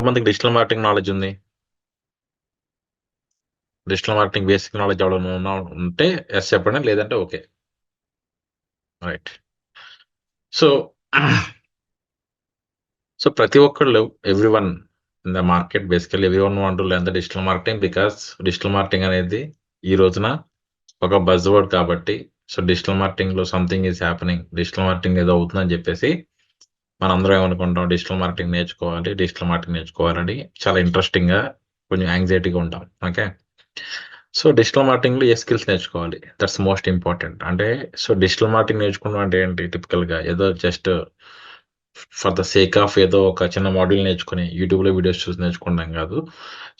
ఎంతమందికి digital marketing knowledge ఉంది? Digital marketing basic knowledge ఎవరైనా ఉంటే ఎస్ చెప్పండి, లేదంటే ఓకే. రైట్. సో సో ప్రతి ఒక్కళ్ళు everyone in the market basically everyone want to learn the digital marketing because digital marketing అనేది ఈ రోజున ఒక బజ్ వర్డ్ కాబట్టి. సో డిజిటల్ మార్కెటింగ్ లో something is happening, digital marketing ఏదో అవుతుందని చెప్పేసి మనందరం ఏమనుకుంటాం, డిజిటల్ మార్కెటింగ్ నేర్చుకోవాలి, డిజిటల్ మార్కెటింగ్ నేర్చుకోవాలని చాలా ఇంట్రెస్టింగ్ గా కొంచెం యాంగ్జైటీగా ఉంటాం. ఓకే. సో డిజిటల్ మార్కెటింగ్ లో ఏ స్కిల్స్ నేర్చుకోవాలి, దట్స్ మోస్ట్ ఇంపార్టెంట్. అంటే సో డిజిటల్ మార్కెటింగ్ నేర్చుకోవడం అంటే ఏంటి, టిపికల్ గా ఏదో just for the sake of ఏదో ఒక చిన్న మాడ్యూల్ నేర్చుకుని యూట్యూబ్ లో వీడియోస్ చూసి నేర్చుకుంటాం కాదు.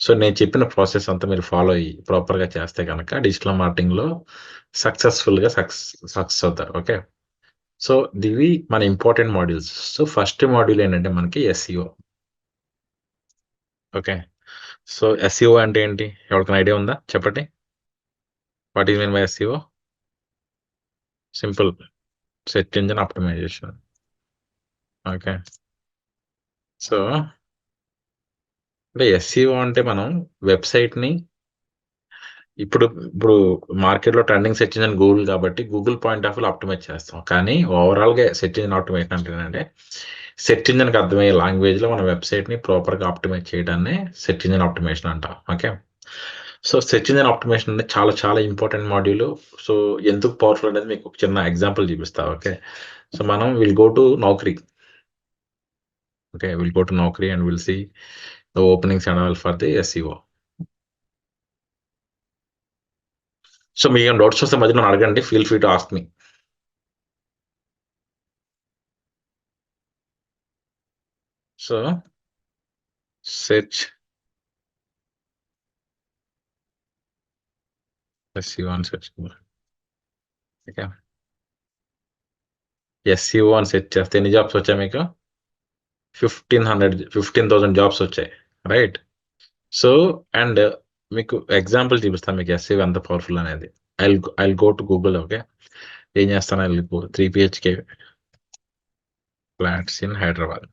సో నేను చెప్పిన ప్రాసెస్ అంతా మీరు ఫాలో అయ్యి ప్రాపర్ గా చేస్తే కనుక డిజిటల్ మార్కెటింగ్ లో సక్సెస్ఫుల్ గా సక్సెస్ అవుతారు. ఓకే. సో ఇవి మన important modules. So first module ఏంటంటే మనకి ఎస్ఈఓ. ఓకే. సో ఎస్ఈఓ అంటే ఏంటి, ఎవరికైనా ఐడియా ఉందా చెప్పండి? What is mean by SEO? Simple, search engine optimisation. Okay. So అంటే ఎస్ఈఓ అంటే మనం వెబ్సైట్ ని ఇప్పుడు ఇప్పుడు మార్కెట్ లో ట్రెండింగ్ సెర్చ్ ఇంజిన్ గూగుల్ కాబట్టి Google point of view optimise చేస్తాం. కానీ ఓవరాల్ గా సెర్చ్ ఇంజిన్ ఆప్టిమైజేషన్ అంటే ఏంటంటే సెర్చ్ ఇంజిన్ కి అర్థమయ్యే లాంగ్వేజ్ లో మన వెబ్సైట్ ని ప్రాపర్ గా ఆప్టిమైజ్ చేయడాన్ని సెర్చ్ ఇంజిన్ ఆప్టిమైజేషన్ అంటాం. Okay. So search engine optimisation అంటే చాలా చాలా ఇంపార్టెంట్ మాడ్యూల్. సో ఎందుకు పవర్ఫుల్ అనేది మీకు ఒక చిన్న ఎగ్జాంపుల్ చూపిస్తా. ఓకే. సో మనం will go to Naukri. Okay, will go to Naukri and will see the openings and all for the SEO. So మీకు ఏమైనా డౌట్స్ వస్తే మధ్యలో నన్ను అడగండి, feel free to ask me. So search SEO అని సెర్చ్. ఓకే. ఎస్ఈఓ అని search చేస్తే ఎన్ని జాబ్స్ వచ్చాయి మీకు? 15,000 జాబ్స్ వచ్చాయి. రైట్. సో అండ్ మీకు ఎగ్జాంపుల్ చూపిస్తాను మీకు ఎస్ఈఓ ఎంత పవర్ఫుల్ అనేది. I go to Google. Okay. ఏం చేస్తాను, I go 3 BHK flats in Hyderabad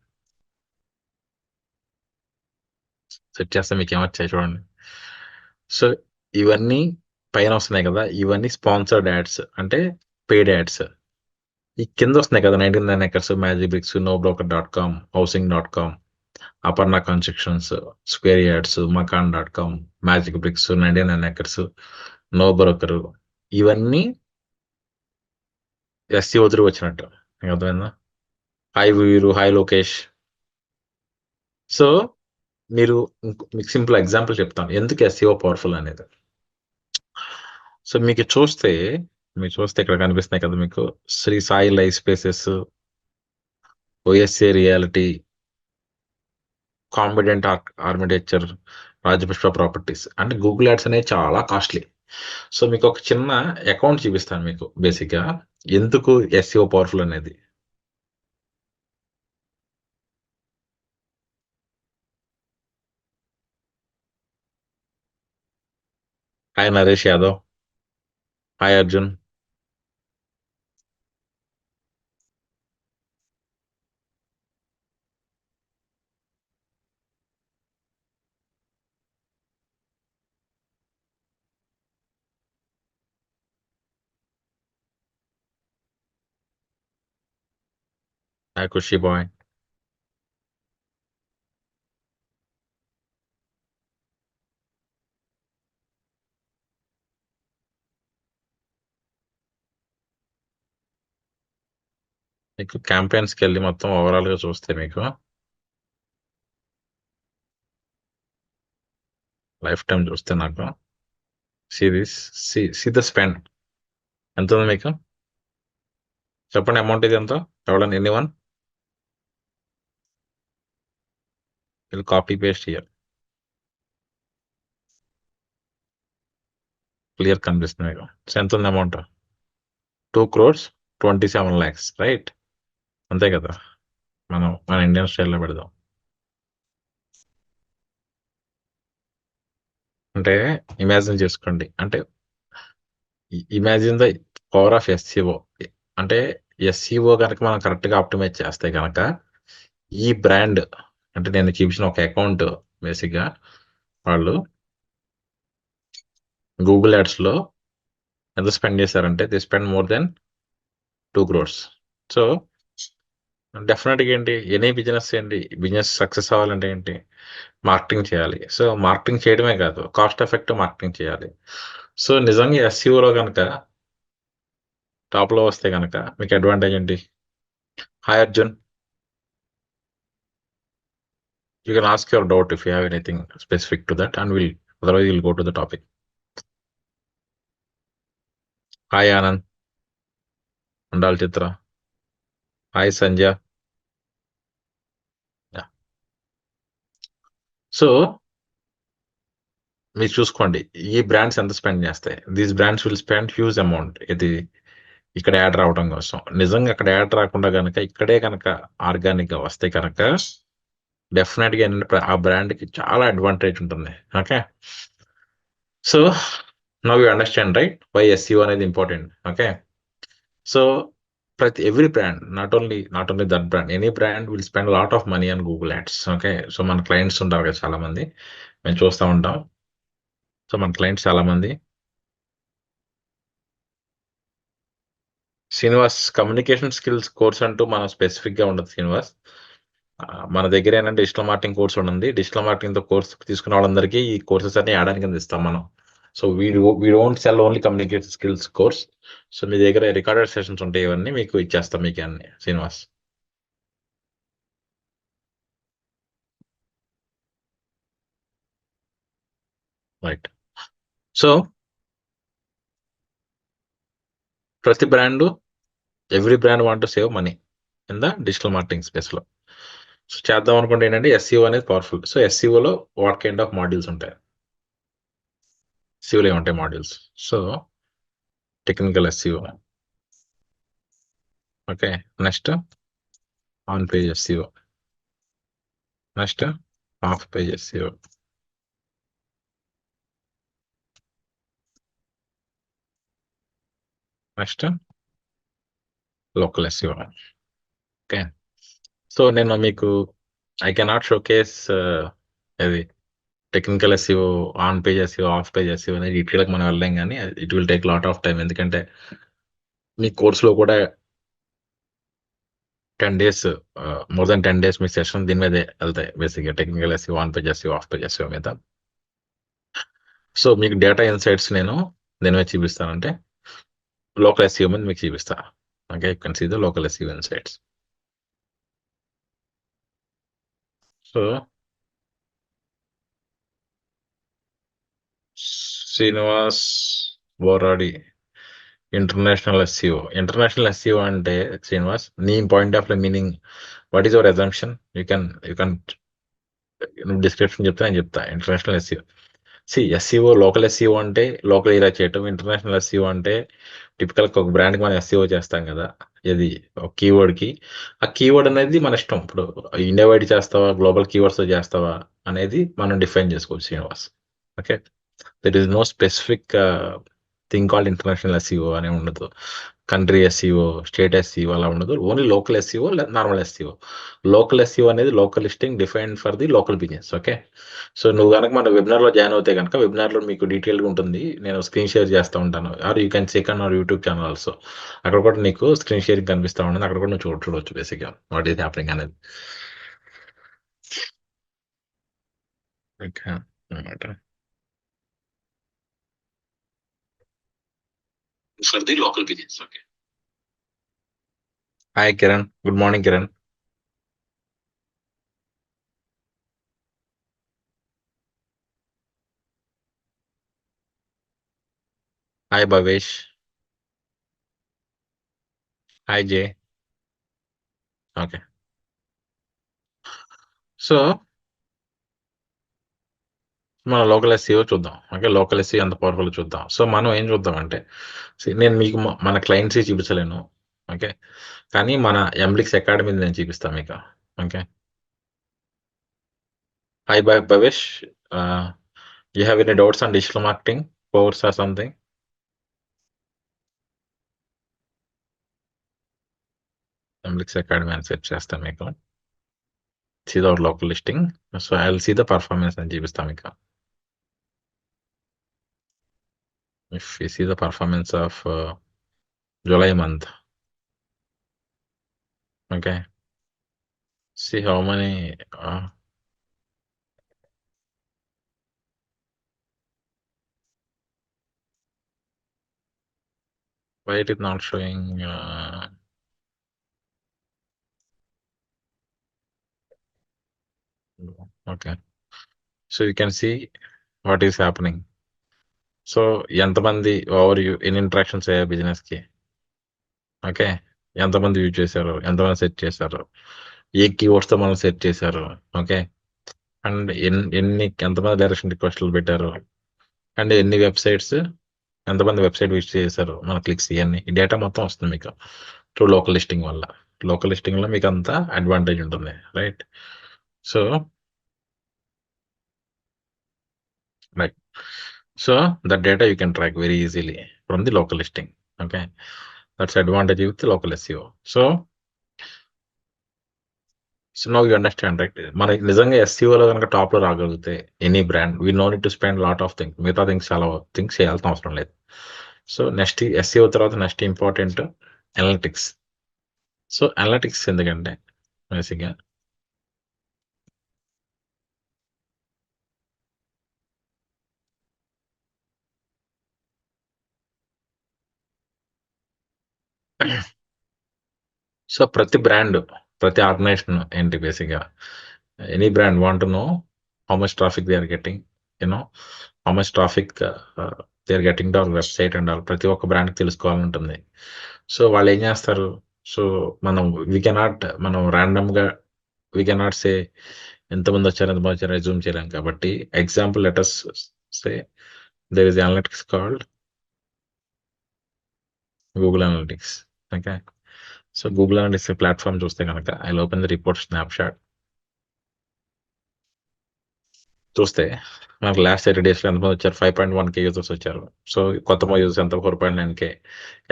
set చేస్తే మీకు ఏమొచ్చాయి చూడండి. సో ఇవన్నీ పైన వస్తున్నాయి కదా, ఇవన్నీ స్పాన్సర్డ్ యాడ్స్ అంటే పెయిడ్ యాడ్స్. ఈ కింద వస్తున్నాయి కదా 99 acres, magic bricks, no broker dot com, housing dot com, Aparna constructions, square yards, Makaan dot com, magic bricks, 99 acres, no broker, ఇవన్నీ ఎస్సీఓ త్రూ వచ్చినట్టు. మీకు అర్థమైందా? హాయ్ వీరు, హాయ్ లోకేష్. సో మీరు మీకు సింపుల్ ఎగ్జాంపుల్ చెప్తాను ఎందుకు ఎస్సీఓ పవర్ఫుల్ అనేది. సో మీకు చూస్తే ఇక్కడ కనిపిస్తున్నాయి కదా మీకు, Shri Sai life spaces, OSA reality, కాంబిడెంట్ ఆర్కిటెక్చర్, రాజపుష్ప ప్రాపర్టీస్. అంటే గూగుల్ యాడ్స్ అనేవి చాలా కాస్ట్లీ. సో మీకు ఒక చిన్న అకౌంట్ చూపిస్తాను మీకు బేసిక్ గా ఎందుకు ఎస్ఈఓ పవర్ఫుల్ అనేది. Hi Naresh Yadav, hi Arjun. Hi Khushi బాయ్. మీకు క్యాంపెయిన్స్ కి వెళ్ళి మొత్తం ఓవరాల్ గా చూస్తే మీకు లైఫ్ టైం చూస్తే నాకు సి ద స్పెండ్ ఎంత ఉంది మీకు చెప్పండి, అమౌంట్ ఇది ఎంత? ఎవడన్నా ఎన్ని వన్ ఇది కాపీ పేస్ట్ హియర్, క్లియర్ కనిపిస్తుంది మీకు. సో ఎంత ఉంది అమౌంట్? 2,27,00,000. రైట్, అంతే కదా. మన ఇండియన్ స్టైల్లో పెడదాం. అంటే ఇమాజిన్ చేసుకోండి, అంటే imagine the power of SCO. అంటే ఎస్సీఓ కనుక మనం కరెక్ట్ గా ఆప్టిమైజ్ చేస్తే కనుక ఈ బ్రాండ్ అంటే నేను చూపించిన ఒక అకౌంట్ బేసిక్గా వాళ్ళు గూగుల్ యాడ్స్లో ఎంత స్పెండ్ చేశారంటే they spend more than 2 crores. So డెఫినెట్గా ఏంటి ఎనీ బిజినెస్ ఏంటి బిజినెస్ సక్సెస్ అవ్వాలంటే ఏంటి మార్కెటింగ్ చేయాలి. సో మార్కెటింగ్ చేయడమే కాదు కాస్ట్ ఎఫెక్టివ్ మార్కెటింగ్ చేయాలి. సో నిజంగా ఎస్సీఓలో కనుక టాప్లో వస్తే కనుక మీకు అడ్వాంటేజ్ ఏంటి? Hi Arjun, you can ask your doubt if you have anything specific to that and will otherwise will go to the topic. Hi Anand, ఉండాలి చిత్ర, హాయ్ సంధ్య. సో మీరు చూసుకోండి ఈ బ్రాండ్స్ ఎంత స్పెండ్ చేస్తాయి. These brands will spend huge amount ఇది ఇక్కడ add రావడం కోసం. నిజంగా అక్కడ యాడ్ రాకుండా కనుక ఇక్కడే కనుక ఆర్గానిక్ గా వస్తే కనుక డెఫినెట్ గా ఏంటంటే ఆ బ్రాండ్ కి చాలా అడ్వాంటేజ్ ఉంటుంది. Okay, so now you understand right why SEO అనేది ఇంపార్టెంట్. ఓకే, సో ప్రతి every brand not only that brand any brand will spend lot of money on Google ads. Okay, so మన clients ఉంటారు కదా చాలా మంది, మేము చూస్తూ ఉంటాం. సో మన క్లయింట్స్ చాలా మంది. శ్రీనివాస్, కమ్యూనికేషన్ స్కిల్స్ కోర్స్ అంటూ మనం స్పెసిఫిక్ గా ఉండదు శ్రీనివాస్. మన దగ్గర ఏంటంటే డిజిటల్ మార్కెటింగ్ కోర్స్ ఉంది. డిజిటల్ మార్కెటింగ్ తో కోర్స్ తీసుకున్న వాళ్ళందరికీ ఈ కోర్సెస్ అన్ని యాడ్ కింద ఇస్తాం మనం. So we don't sell only communication skills course. So మీ దగ్గర రికార్డెడ్ సెషన్స్ ఉంటాయి, ఇవన్నీ మీకు ఇచ్చేస్తాం మీకు అన్ని శ్రీనివాస్. రైట్. సో ప్రతి brand every brand want to save money in the digital marketing space లో. సో చేద్దాం అనుకుంటే ఏంటంటే ఎస్సీఓ అనేది పవర్ఫుల్. సో ఎస్సీఓలో వాట్ కైండ్ ఆఫ్ మాడ్యూల్స్ ఉంటాయి? ఎస్సీఓలో ఏముంటాయి modules? So technical SCO, okay, next on page SCO, next of page SCO, next local SCO. Okay, so నేను మీకు ఐ కెనాట్ షోకేస్ అది technical SCO, on page SCO, of page SCO అనేది డీటెయిల్గా మనం వెళ్ళాం, కానీ it will take lot of time. ఎందుకంటే మీ కోర్సులో కూడా 10 days, మోర్ దెన్ 10 days మీ సెషన్ దీని మీదే వెళ్తాయి బేసిక్గా technical SCO, on page SCO, of page SCO మీద. సో మీకు డేటా ఇన్సైట్స్ నేను దేని మీద చూపిస్తానంటే లోకల్ ఎస్సీఓ మీద మీకు చూపిస్తా. Okay, you can see the local SEO insights. So Srinivas బోరాడి ఇంటర్నేషనల్ ఎస్సీఓ అంటే శ్రీనివాస్ నీ point of meaning what is your assumption? You can నువ్వు డిస్క్రిప్షన్ చెప్తే నేను చెప్తా. International SEO, SEO local SEO అంటే లోకల్ ఏరియా చేయటం. ఇంటర్నేషనల్ ఎస్సీఓ అంటే టిపికల్ ఒక బ్రాండ్కి మనం ఎస్సీఓ చేస్తాం కదా, ఇది ఒక కీవర్డ్కి. ఆ కీవర్డ్ అనేది మన ఇష్టం. ఇప్పుడు ఇండియా వైడ్ చేస్తావా, గ్లోబల్ కీవర్డ్స్ చేస్తావా అనేది మనం డిఫైన్ చేసుకోవచ్చు Srinivas. Okay, there is no specific thing called international SEO అనే ఉండదు. కంట్రీ ఎస్సీఓ, స్టేట్ ఎస్సీఓ అలా ఉండదు. Only local SEO, normal SEO. Local SEO అనేది local listing defined for the local business. Okay, so నువ్వు కనుక మన వెబినార్లో జాయిన్ అవుతే కనుక వెబినార్లో మీకు డీటెయిల్గా ఉంటుంది. నేను స్క్రీన్ షేర్ చేస్తూ ఉంటాను. Or you can check on our YouTube channel also. అక్కడ కూడా నీకు స్క్రీన్ షేరింగ్ కనిపిస్తూ ఉంటుంది. అక్కడ కూడా నువ్వు చూడవచ్చు బేసిక్గా వాట్ ఈస్ హ్యాపెనింగ్ అనేది. ఓకే అనమాట. For the local business. Okay, hi Kiran, good morning Kiran. Hi Bhavesh, hi J. Okay, so మన లోకల్ ఎస్సీఓ చూద్దాం. ఓకే, లోకల్ ఎస్సీ ఎంత పవర్ఫుల్ చూద్దాం. సో మనం ఏం చూద్దాం అంటే నేను మీకు మన క్లయింట్స్ చూపించలేను. ఓకే, కానీ మన ఎంబ్లిక్స్ అకాడమీ నేను చూపిస్తాను మీకు. Okay, hi Bhavesh, you have any doubts on digital marketing course or something? Emblix academy అని సెర్చ్ చేస్తాను మీకు. see our local listing. So I'll see the performance అని చూపిస్తాం మీకు. If we see the performance of July month, okay, see how many why it is not showing okay, so you can see what is happening. So ఎంతమంది over ఎన్ని interactions అయ్యాయి business కి, okay, ఎంతమంది use చేశారు, ఎంతమంది set చేశారు, ఏ keywords తో మనం సెట్ చేశారు, ఓకే, అండ్ ఎంతమంది డైరెక్షన్ రిక్వెస్ట్లు పెట్టారు, అండ్ ఎన్ని వెబ్సైట్స్, ఎంతమంది వెబ్సైట్ విజిట్ చేశారు, మన క్లిక్స్, ఇవన్నీ ఈ డేటా మొత్తం వస్తుంది మీకు త్రూ లోకల్ లిస్టింగ్ వల్ల. లోకల్ లిస్టింగ్ లో మీకు అంతా అడ్వాంటేజ్ ఉంటుంది, right? So right, so that data you can track very easily from the local listing, okay, that's advantage with local SEO. So now you understand, right? మనకి నిజంగా ఎస్సీఓలో కనుక top లో రాగలిగితే any brand, we no need to spend lot of things, మిగతా things చాలా things చేయాల్సిన అవసరం లేదు. సో నెక్స్ట్ ఎస్సీఓ తర్వాత next important analytics. So analytics ఎందుకంటే బేసిక్గా సో ప్రతి బ్రాండ్, ప్రతి ఆర్గనైజేషన్ ఏంటి బేసిక్గా, any brand want know how much traffic they are getting, you know how much traffic they are getting to our website and all, ప్రతి ఒక్క బ్రాండ్కి తెలుసుకోవాలని ఉంటుంది. సో వాళ్ళు ఏం చేస్తారు, సో మనం మనం ర్యాండమ్గా వీ కెనాట్ సే ఎంతమంది వచ్చారు ఎంతమంది వచ్చారు రెజ్యూమ్ చేయలేం. కాబట్టి example letters say there is analytics called Google analytics, okay. So Google analytics platform చూస్తే కనుక I open the report snapshot. చూస్తే మనకు లాస్ట్ 30 days లో ఎంతమంది వచ్చారు, 5.1K యూజర్స్ వచ్చారు. సో కొత్త యూజర్స్ ఎంత, 4.9K,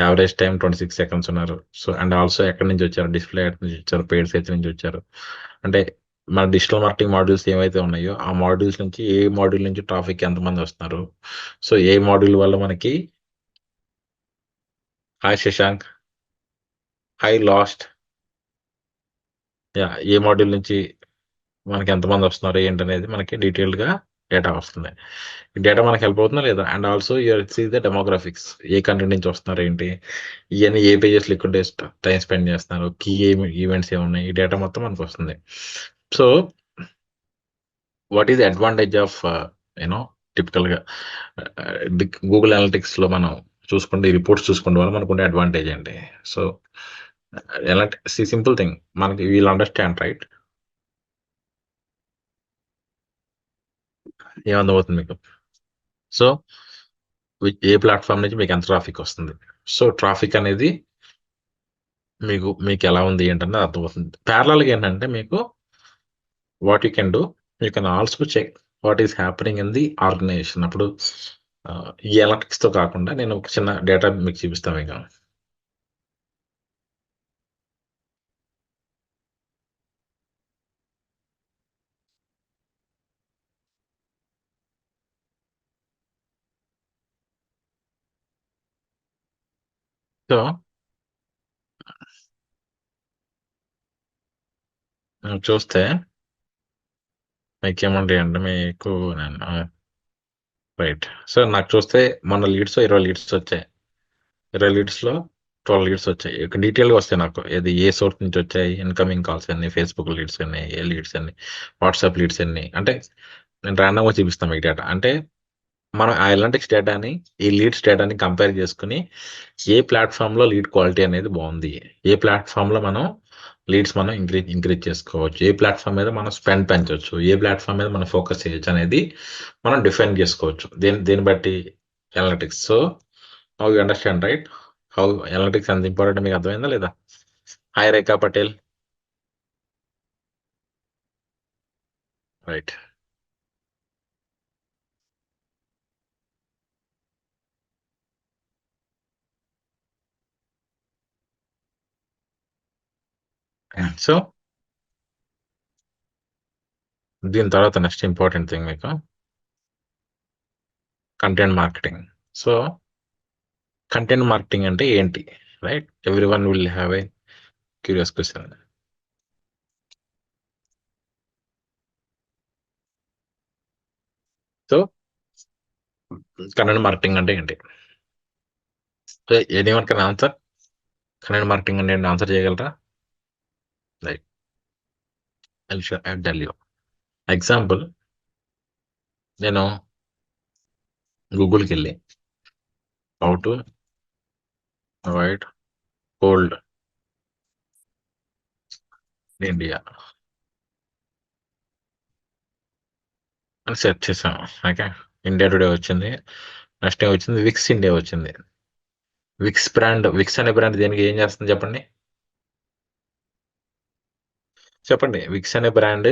యావరేజ్ టైం 26 seconds ఉన్నారు. సో అండ్ ఆల్సో ఎక్కడి నుంచి వచ్చారు, డిస్ప్లే ఎక్కడి నుంచి వచ్చారు, పెయిడ్ సైట్ నుంచి వచ్చారు. అంటే మన డిజిటల్ మార్కెటింగ్ మాడ్యూల్స్ ఏవైతే ఉన్నాయో ఆ మాడ్యూల్స్ నుంచి ఏ మాడ్యూల్ నుంచి ట్రాఫిక్ ఎంతమంది వస్తున్నారు, సో ఏ మాడ్యూల్ వల్ల మనకి హాయ్ శశాంక్, హాయ్ లాస్ట్, ఏ మాడ్యూల్ నుంచి మనకి ఎంతమంది వస్తున్నారు ఏంటనేది మనకి డీటెయిల్డ్ గా డేటా వస్తుంది. ఈ డేటా మనకి హెల్ప్ అవుతుందా లేదా, and also you are see the demographics, ఏ కంట్రీ నుంచి వస్తున్నారు ఏంటి, ఇవన్నీ ఏ పేజెస్ ఎక్కువ టైం స్పెండ్ చేస్తున్నారు, కీ ఈవెంట్స్ ఏమున్నాయి, ఈ డేటా మొత్తం మనకు వస్తుంది. So what is advantage of you know typical గా గూగుల్ అనలిటిక్స్ లో మనం చూసుకుంటే, ఈ రిపోర్ట్స్ చూసుకుంటే వల్ల మనకు ఉండే అడ్వాంటేజ్ ఏంటి? సో ఎలాంటి సింపుల్ థింగ్ మనకి వీల్ అండర్స్టాండ్, రైట్? ఏమర్థమవుతుంది మీకు? సో ఏ ప్లాట్ఫామ్ నుంచి మీకు ఎంత ట్రాఫిక్ వస్తుంది, సో ట్రాఫిక్ అనేది మీకు ఎలా ఉంది ఏంటన్నది అర్థమవుతుంది. ప్యారలల్గా ఏంటంటే మీకు what you can do, you can also check what is happening in the organisation. అప్పుడు ఈ అనలిటిక్స్ తో కాకుండా నేను ఒక చిన్న డేటా మీకు చూపిస్తాను మీకు. సో చూస్తే మీకు ఏముంటాయి అంటే మీకు రైట్, సో నాకు చూస్తే మొన్న లీడ్స్ 20 లీడ్స్ వచ్చాయి, 20 లీడ్స్ లో 12 లీడ్స్ వచ్చాయి. ఇక డీటెయిల్ గా వస్తాయి నాకు, ఇది ఏ సోర్స్ నుంచి వచ్చాయి, ఇన్కమింగ్ కాల్స్ అన్ని, ఫేస్బుక్ లీడ్స్ అన్ని, ఏ లీడ్స్ అన్ని, వాట్సాప్ లీడ్స్ అన్ని. అంటే నేను ర్యాండమ్ గా చూపిస్తాను మీకు డేటా. అంటే మనం ఆ అనలిటిక్స్ డేటాని ఈ లీడ్స్ డేటాని కంపేర్ చేసుకుని ఏ ప్లాట్ఫామ్ లో లీడ్ క్వాలిటీ అనేది బాగుంది, ఏ ప్లాట్ఫామ్ లో మనం లీడ్స్ మనం ఇంక్రీజ్ చేసుకోవచ్చు, ఏ ప్లాట్ఫామ్ మీద మనం స్పెండ్ పెంచవచ్చు, ఏ ప్లాట్ఫామ్ మీద మనం ఫోకస్ చేయొచ్చు అనేది మనం డిఫైన్ చేసుకోవచ్చు దీన్ని బట్టి analytics. So how you understand, right? How analytics అంత ఇంపార్టెంట్ మీకు అర్థమైందా లేదా? హాయ్ రేఖా పటేల్, రైట్. సో దీని తర్వాత నెక్స్ట్ ఇంపార్టెంట్ థింగ్ మీకు content marketing. So content marketing అంటే ఏంటి, right? Every one will have a curious question. So content marketing అంటే ఏంటి? Anyone can answer. Content marketing అంటే ఏంటి, ఆన్సర్ చేయగలరా? Right, I tell you. Example, నేను గూగుల్కి వెళ్ళి how to avoid cold in India అని సెర్చ్ చేశాను. ఓకే, ఇండియా టుడే వచ్చింది. నెక్స్ట్ ఏం వచ్చింది? విక్స్ ఇండియా వచ్చింది. విక్స్ బ్రాండ్, విక్స్ అనే బ్రాండ్ దేనికి ఏం చేస్తుంది చెప్పండి? చెప్పండి, విక్స్ అనే బ్రాండ్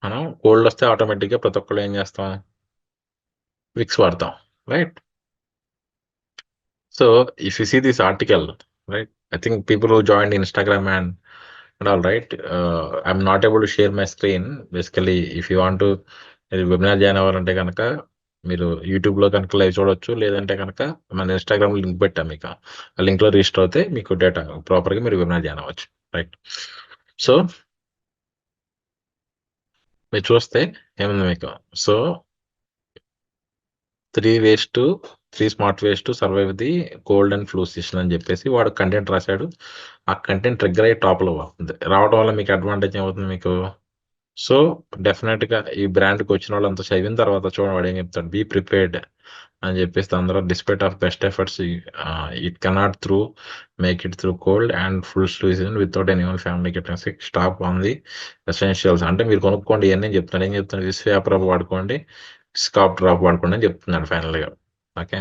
మనం కోల్డ్ వస్తే ఆటోమేటిక్గా ప్రతి ఒక్కళ్ళు ఏం చేస్తాం? విక్స్ వాడతాం, right? So if you see this article, right, I think people who joined Instagram and all, right, I'm not able to share my screen. Basically, if you want to webinar join అవ్వాలంటే కనుక మీరు యూట్యూబ్లో కనుక live చూడొచ్చు, లేదంటే కనుక మన Instagram link పెట్టాం మీకు. ఆ లింక్లో రిజిస్టర్ అవుతే మీకు డేటా ప్రాపర్గా మీరు వెబినార్ జాయిన్ అవ్వచ్చు, రైట్? సో మీరు చూస్తే ఏముంది మీకు? So 3 smart ways to survive the cold and flu season అని చెప్పేసి వాడు కంటెంట్ రాశాడు. ఆ కంటెంట్ ట్రిగ్గర్ అయ్యి టాప్లో వస్తుంది. రావడం వల్ల మీకు అడ్వాంటేజ్ ఏమవుతుంది మీకు? సో డెఫినెట్గా ఈ బ్రాండ్కి వచ్చిన వాళ్ళు అంతా చదివిన తర్వాత చూడండి వాడు ఏం చెప్తాడు, బీ ప్రిపేర్డ్ అని చెప్పేసి అందరూ despite of best efforts it cannot through make it through cold and flu season without any one family getting sick, stop on the essentials. అంటే మీరు కొనుక్కోండి ఇవన్నీ చెప్తాను. ఏం చెప్తాను? విస్ పేపర్ వాడుకోండి, స్కాప్ డ్రాప్ వాడుకోండి అని చెప్తున్నాడు ఫైనల్గా. ఓకే,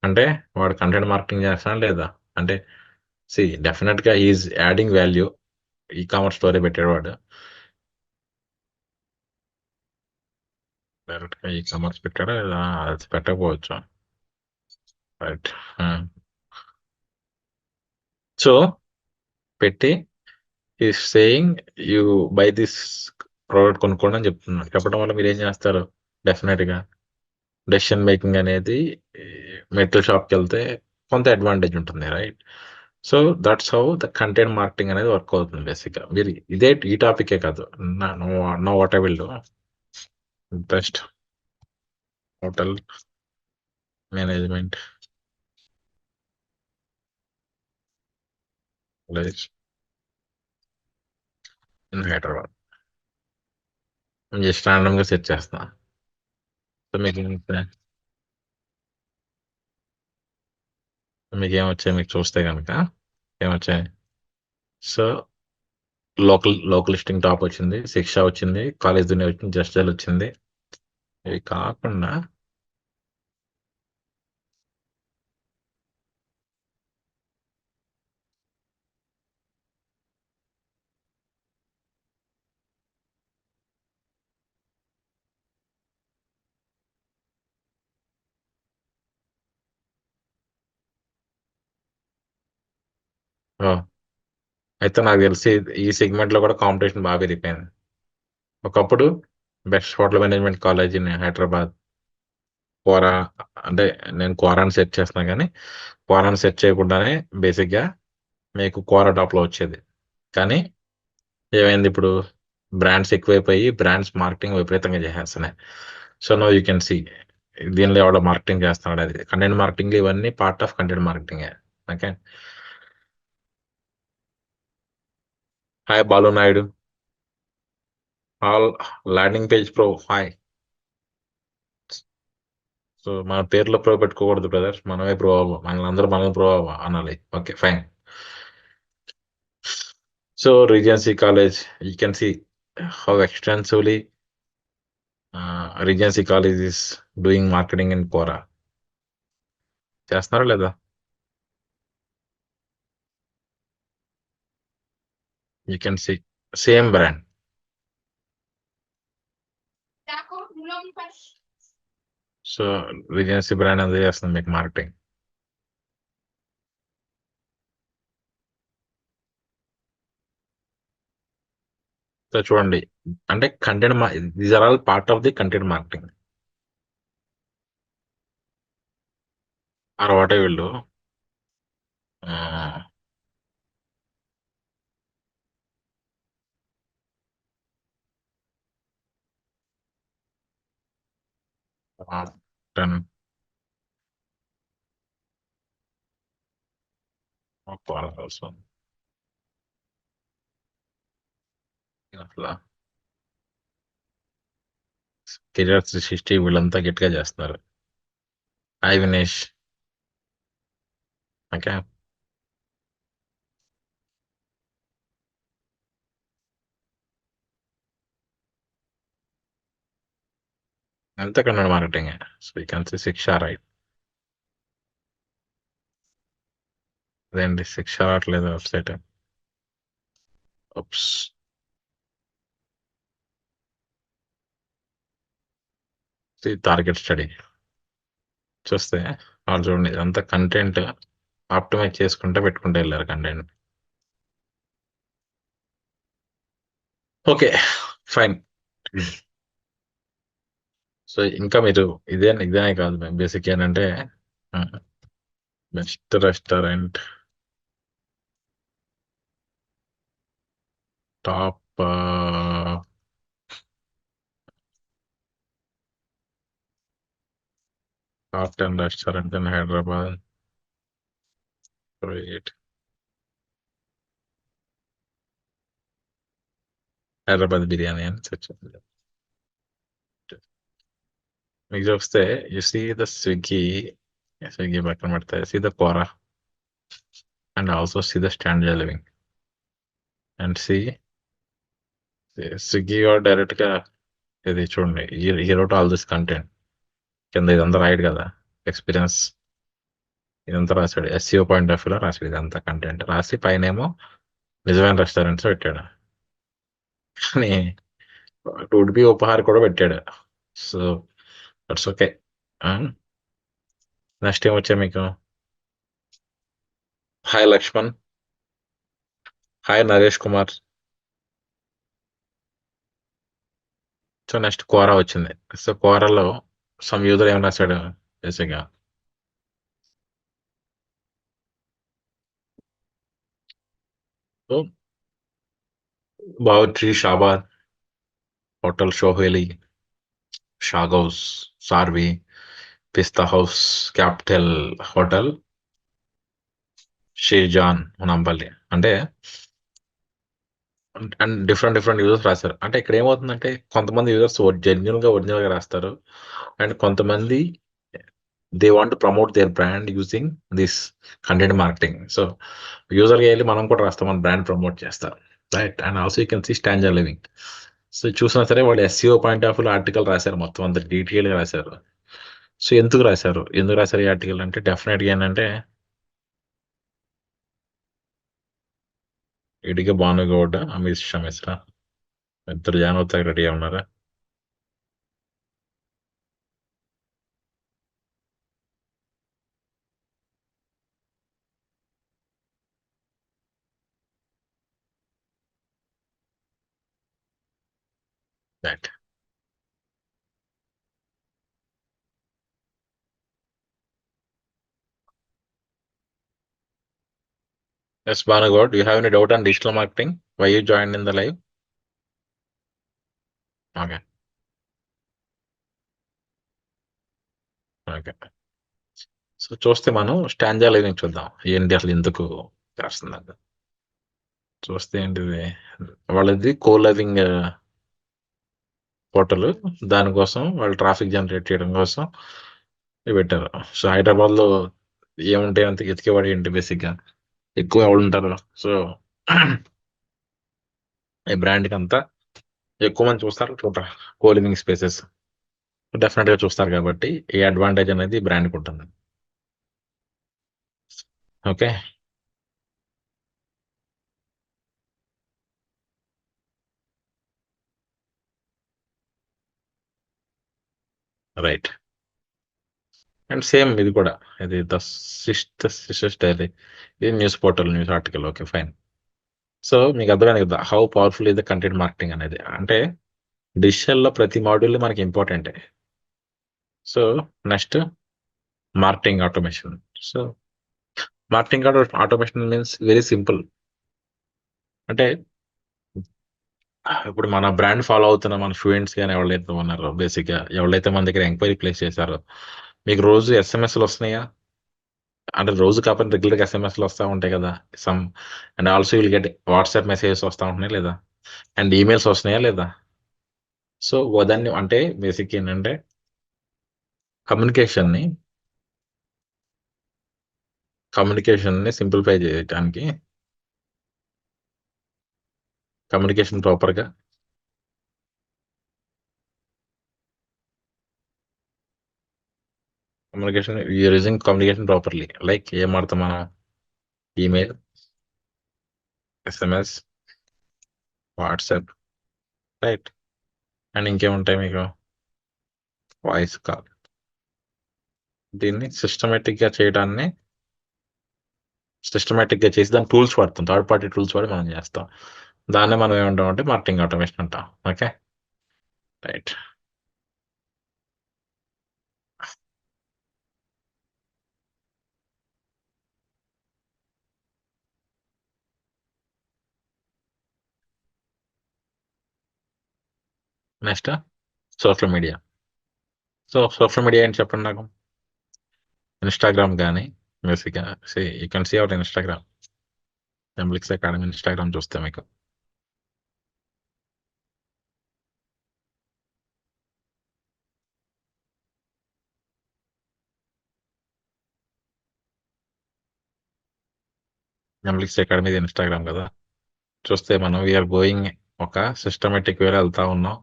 అంటే వాడు కంటెంట్ మార్కెటింగ్ చేస్తాడా లేదా అంటే, సి డెఫినెట్గా is adding value. E commerce story పెట్టాడు వాడు, డైరెక్ట్గా ఈ కామర్స్ పెట్టాడా లేదా అది పెట్టకపోవచ్చు, రైట్? సో పెట్టి ఈ saying you by this product కొనుక్కోండి అని చెప్తున్నాడు. చెప్పడం వల్ల మీరు ఏం చేస్తారు? డెఫినెట్గా డెసిషన్ మేకింగ్ అనేది మెటల్ షాప్కి వెళ్తే కొంత అడ్వాంటేజ్ ఉంటుంది, right? So that's how the content marketing అనేది వర్క్ అవుతుంది బేసిక్గా. మీరు ఇదే ఈ టాపికే కాదు, know what I will do best hotel management college in Hyderabad just ర్యాండమ్గా సెట్ చేస్తున్నా. సో మీకు ఏమొచ్చాయి? మీకు చూస్తే కనుక ఏమొచ్చాయి? సో లోకల్ లిస్టింగ్ టాప్ వచ్చింది, శిక్ష వచ్చింది, కాలేజ్ దునియా వచ్చింది, జస్టల్ వచ్చింది. ఇవి కాకుండా ఓ, అయితే నాకు తెలిసి ఈ సెగ్మెంట్ లో కూడా కాంపిటీషన్ బాగా పెరిగిపోయింది. ఒకప్పుడు best hotel management college in Hyderabad Quora, అంటే నేను కోరాని సెర్చ్ చేస్తున్నా కానీ కోరాని సెర్చ్ చేయకుండానే బేసిక్గా మీకు కోరా టాప్లో వచ్చేది. కానీ ఏమైంది ఇప్పుడు? బ్రాండ్స్ ఎక్కువైపోయి బ్రాండ్స్ మార్కెటింగ్ విపరీతంగా చేసేస్తున్నాయి. So no you can see దీనిలో ఎవడో మార్కెటింగ్ చేస్తున్నాడు. అది కంటెంట్ మార్కెటింగ్, ఇవన్నీ part of content marketing. Okay, hi Balu Naidu, all landing page pro, hi. So మన పేర్లో ప్రో పెట్టుకోకూడదు బ్రదర్, మనమే ప్రో అవ్వ, మనల్ని అందరూ మనల్ని ప్రో అవ్వ అనాలి. Okay fine. So Regency college, you can see how extensively Regency college is doing marketing in Quora. చేస్తున్నారా లేదా? You can see same brand. So Regency brand అంతా చేస్తుంది మీకు మార్కెటింగ్. సో చూడండి, అంటే content these are all part of the content marketing. Or what I will do, ten అట్లా career 360 వీళ్ళంతా గట్టిగా చేస్తున్నారు. హాయ్ వినేష్. ఓకే. అంతే Kannada marketing. So you can see శిక్ష, రైట్? అదేంటి శిక్ష రావట్లేదు వెబ్సైట్. ఉప్స్. టార్గెట్ స్టడీ చూస్తే వాళ్ళు చూడండి, ఇదంతా కంటెంట్ ఆప్టిమైజ్ చేసుకుంటే పెట్టుకుంటే వెళ్ళారు కంటెంట్. Okay, fine. సో ఇంకా మీరు ఇదే కాదు, బేసిక్ ఏంటంటే best restaurant, top top 10 restaurant in Hyderabad. Hyderabad biryani అని సెర్చ్ చేయండి. మీకు చూస్తే యు సీ ద స్విగ్గీ పక్కన పెడితే see the Quora and also see the standard living and see Swiggy direct గా ఇది చూడండి, ఈ రోట్ ఆల్ దిస్ కంటెంట్ కింద ఇదంతా రాయడు కదా, ఎక్స్పీరియన్స్ ఇదంతా రాశాడు, ఎస్సీఓ పాయింట్ ఆఫ్ వ్యూలో రాశాడు ఇదంతా కంటెంట్ రాసి పైన ఏమో నిజమైన రెస్టారెంట్స్ పెట్టాడు, కానీ ఉడిపి ఉపహార్ కూడా పెట్టాడు. So that's okay. నెక్స్ట్ ఏం వచ్చా మీకు? Hi Lakshman, hi Naresh Kumar. So next Quora వచ్చింది. సో కోరాలో సమ్ యూజర్ ఏం రాశాడు బేసిక్గా, సో బావర్చి షాబాద్, హోటల్ షోహేలి, షాగ్ house, Sarvi, Pista house, capital hotel, Shezan, మునంపల్లి, అంటే అండ్ డిఫరెంట్ యూజర్స్ రాశారు. అంటే ఇక్కడ ఏమవుతుందంటే కొంతమంది యూజర్స్ ఒరిజినల్ గా రాస్తారు, అండ్ కొంతమంది they want promote their brand using this content marketing. So యూజర్గా వెళ్ళి మనం కూడా రాస్తాం, మన బ్రాండ్ ప్రమోట్ చేస్తాం, right? And also you can see standard living. So చూసినా సరే వాళ్ళు SEO point of view article రాశారు, మొత్తం అంత డీటెయిల్గా రాశారు. సో ఎందుకు రాశారు ఈ ఆర్టికల్ అంటే డెఫినెట్గా ఏంటంటే ఇడిగా భానుగౌడ, అమిత్ షా మిశ్రా ఇద్దరు జాయిన్ అవుతాకి రెడీ ఉన్నారా? That yes Bhanugoud, you have any doubt on digital marketing? Why you join in the live? Okay, okay. So చూస్తే మనం స్టాంజా లివింగ్ చూద్దాం, ఏంటి అసలు ఎందుకు చేస్తుంది. చూస్తే ఏంటిది, వాళ్ళది కో లివింగ్ పోర్టల్, దానికోసం వాళ్ళు ట్రాఫిక్ జనరేట్ చేయడం కోసం ఇవి పెట్టారు. సో హైదరాబాద్ లో ఏముంటాయి అంత ఎతికేవాడు ఏంటి, బేసిక్ గా ఎక్కువ ఎవరు ఉంటారు. సో ఈ బ్రాండ్ కి అంతా ఎక్కువ మంది చూస్తారు, కో లివింగ్ స్పేసెస్ డెఫినెట్ గా చూస్తారు, కాబట్టి ఈ అడ్వాంటేజ్ అనేది బ్రాండ్ కి ఉంటుంది. Okay, right. అండ్ సేమ్ ఇది కూడా, ఇది ద సిస్టర్ డైరీ, ఇది news portal news article. Okay, fine. So మీకు అర్థమైంది కదా how powerful is the content marketing అనేది. అంటే డిజిటల్లో ప్రతి మాడ్యూల్ మనకి ఇంపార్టెంటే. So next marketing automation. So marketing automation means very simple. అంటే ఇప్పుడు మన బ్రాండ్ ఫాలో అవుతున్న మన స్టూడెంట్స్ కానీ ఎవరైతే ఉన్నారో బేసిక్గా ఎవరైతే మన దగ్గర ఎంక్వైరీ ప్లేస్ చేశారో మీకు రోజు ఎస్ఎంఎస్లు వస్తున్నాయా? అంటే రోజు కాకపోతే రెగ్యులర్గా ఎస్ఎంఎస్లు వస్తూ ఉంటాయి కదా some. And also will get WhatsApp messages వస్తూ ఉంటున్నాయి లేదా? అండ్ ఈమెయిల్స్ వస్తున్నాయా లేదా? సో దాన్ని అంటే బేసిక్ ఏంటంటే కమ్యూనికేషన్ని కమ్యూనికేషన్ని సింప్లిఫై చేయడానికి కమ్యూనికేషన్ ప్రాపర్గా కమ్యూనికేషన్ ప్రాపర్లీ లైక్ ఏం వాడతాం మనం? Email, SMS, WhatsApp, right. And ఇంకేముంటాయి మీకు? Voice call. దీన్ని సిస్టమేటిక్గా చేయడాన్ని సిస్టమేటిక్గా చేసి దాని టూల్స్ వాడతాం, థర్డ్ పార్టీ టూల్స్ వాడి మనం చేస్తాం. దాన్నే మనం ఏమంటాం అంటే మార్కెటింగ్ ఆటోమేషన్ అంటాం. Okay right. Next social media. So social media ఏంటి చెప్పండి నాకు? ఇన్స్టాగ్రామ్ కానీ బేసిక్గా you can see out Instagram, Emblix Academy Instagram చూస్తే మీకు ఎంబ్లిక్స్ అకాడమీ ఇన్స్టాగ్రామ్ కదా. చూస్తే మనం వీఆర్ గోయింగ్ ఒక సిస్టమేటిక్ వేలో వెళ్తా ఉన్నాం.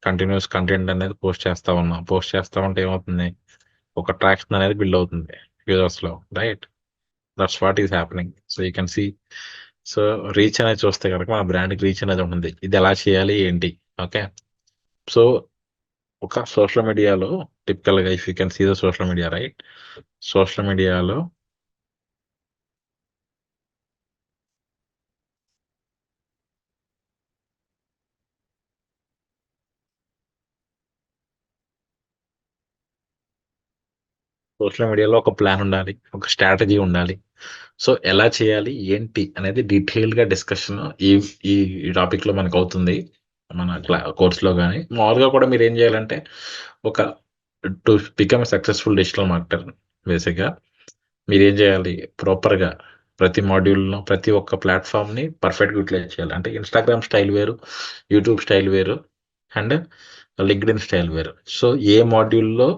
కంటిన్యూస్ కంటెంట్ అనేది పోస్ట్ చేస్తా ఉన్నాం. పోస్ట్ చేస్తా ఉంటే ఏమవుతుంది? ఒక ట్రాక్షన్ అనేది బిల్డ్ అవుతుంది యూజర్స్ లో, right. That's what is happening. So you can see. So reach అనేది చూస్తే కనుక మన బ్రాండ్కి రీచ్ అనేది ఉంటుంది. ఇది ఎలా చేయాలి ఏంటి? ఓకే. సో ఒక సోషల్ మీడియాలో టిపికల్గా if you can see the social media, right. Social మీడియాలో ఒక ప్లాన్ ఉండాలి, ఒక స్ట్రాటజీ ఉండాలి. సో ఎలా చేయాలి ఏంటి అనేది డీటెయిల్గా డిస్కషన్ ఈ ఈ టాపిక్లో మనకు అవుతుంది మన కోర్సులో. కానీ మామూలుగా కూడా మీరు ఏం చేయాలంటే ఒక to become successful digital marketer బేసిక్గా మీరు ఏం చేయాలి? ప్రాపర్గా ప్రతి మాడ్యూల్లో ప్రతి ఒక్క ప్లాట్ఫామ్ని పర్ఫెక్ట్గా యూటిలైజ్ చేయాలి. అంటే ఇన్స్టాగ్రామ్ స్టైల్ వేరు, యూట్యూబ్ స్టైల్ వేరు, అండ్ లింక్డ్ఇన్ స్టైల్ వేరు. సో ఏ మాడ్యూల్లో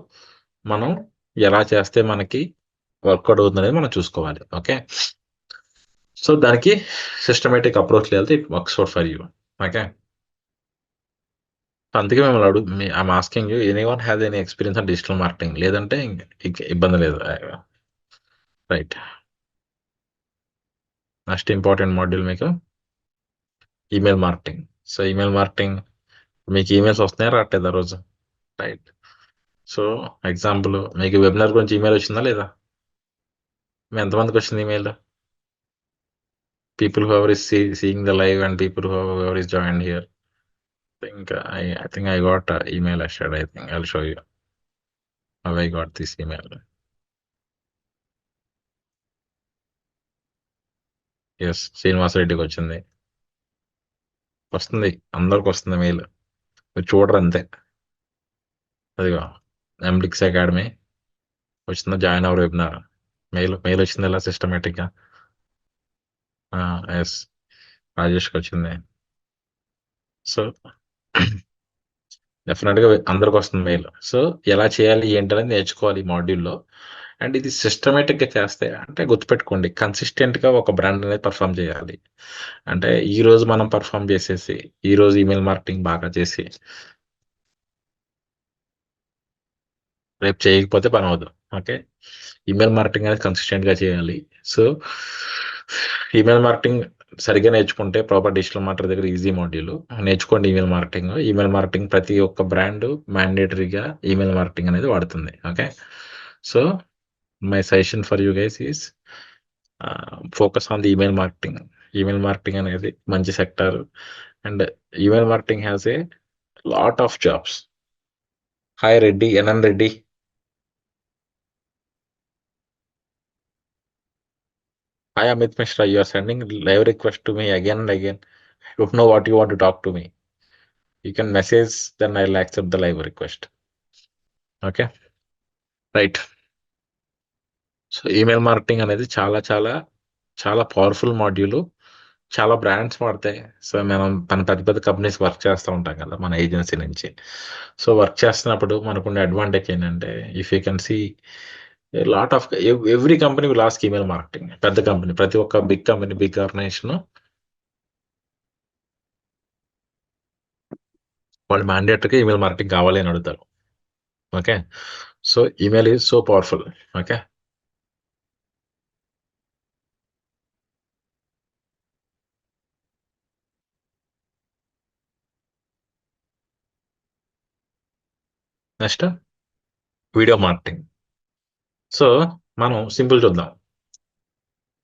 మనం ఎలా చేస్తే మనకి వర్కౌట్ అవుతుంది అనేది మనం చూసుకోవాలి. ఓకే. సో దానికి సిస్టమేటిక్ అప్రోచ్ లేదు, it works out for you. Okay. అందుకే మిమ్మల్ని I'm asking you any one has any experience on digital marketing? లేదంటే ఇబ్బంది లేదు, రైట్. నెక్స్ట్ ఇంపార్టెంట్ మాడ్యూల్ మీకు email marketing. So email marketing మీకు ఈమెయిల్స్ వస్తున్నాయా రావట్లేదా రోజు? రైట్. సో ఎగ్జాంపుల్ మీకు వెబినార్ గురించి ఈమెయిల్ వచ్చిందా లేదా? మీ ఎంతమందికి వచ్చింది email? People whoever is seeing the live and people whoever is joined here. I think I got an email yesterday. I think I'll show you how I got this email. Yes, Srinivas రెడ్డికి వచ్చింది. వస్తుంది, అందరికి వస్తుంది mail, మీరు చూడరు అంతే. అదిగో ఎంబ్లిక్స్ academy వచ్చిందా, జాయిన్ అవర్ వెబినార్ మెయిల్ వచ్చింది ఇలా సిస్టమేటిక్గా. ఎస్, రాజేష్కి వచ్చింది. సో డెఫినెట్గా అందరికి వస్తుంది మెయిల్. సో ఎలా చేయాలి ఏంటి అనేది నేర్చుకోవాలి ఈ మాడ్యూల్లో. అండ్ ఇది సిస్టమేటిక్గా చేస్తే అంటే గుర్తుపెట్టుకోండి, కన్సిస్టెంట్గా ఒక బ్రాండ్ అనేది పర్ఫామ్ చేయాలి. అంటే ఈ రోజు మనం పర్ఫామ్ చేసేసి ఈ రోజు ఈమెయిల్ మార్కెటింగ్ బాగా చేసి రేపు చేయకపోతే పని అవ్వదు. ఓకే. ఈమెయిల్ మార్కెటింగ్ అనేది కన్సిస్టెంట్గా చేయాలి. సో ఈమెయిల్ మార్కెటింగ్ సరిగ్గా నేర్చుకుంటే ప్రాపర్ డిజిటల్ మార్కెటర్ దగ్గర ఈజీ మాడ్యూల్ నేర్చుకోండి. ఈమెయిల్ మార్కెటింగ్ ప్రతి ఒక్క బ్రాండ్ మ్యాండేటరీగా ఈమెయిల్ మార్కెటింగ్ అనేది వాడుతుంది. Okay. So my suggestion for you guys is focus on the email marketing. Email marketing అనేది మంచి sector. And email marketing has a lot of jobs. Hi Reddy, NN Reddy. Hi Amit Mishra, you are sending live request to me again and again. I don't know what you want to talk to me. You can message, then I'll accept the live request. Okay, right. So email marketing అనేది చాలా చాలా చాలా powerful module. చాలా brands వాడతాయి. So మనం పెద్ద పెద్ద companies work చేస్తూ ఉంటాం కదా మన ఏజెన్సీ నుంచి. సో వర్క్ చేస్తున్నప్పుడు మనకున్న అడ్వాంటేజ్ ఏంటంటే, if you can see lot of every company will ask email marketing. పెద్ద కంపెనీ, ప్రతి ఒక్క బిగ్ కంపెనీ, బిగ్ ఆర్గనైజేషన్ వాళ్ళు మ్యాండేటరీగా ఈమెయిల్ మార్కెటింగ్ కావాలి అని అడుగుతారు. Okay, so email is so powerful. Okay, next video marketing. So మనం simple చూద్దాం.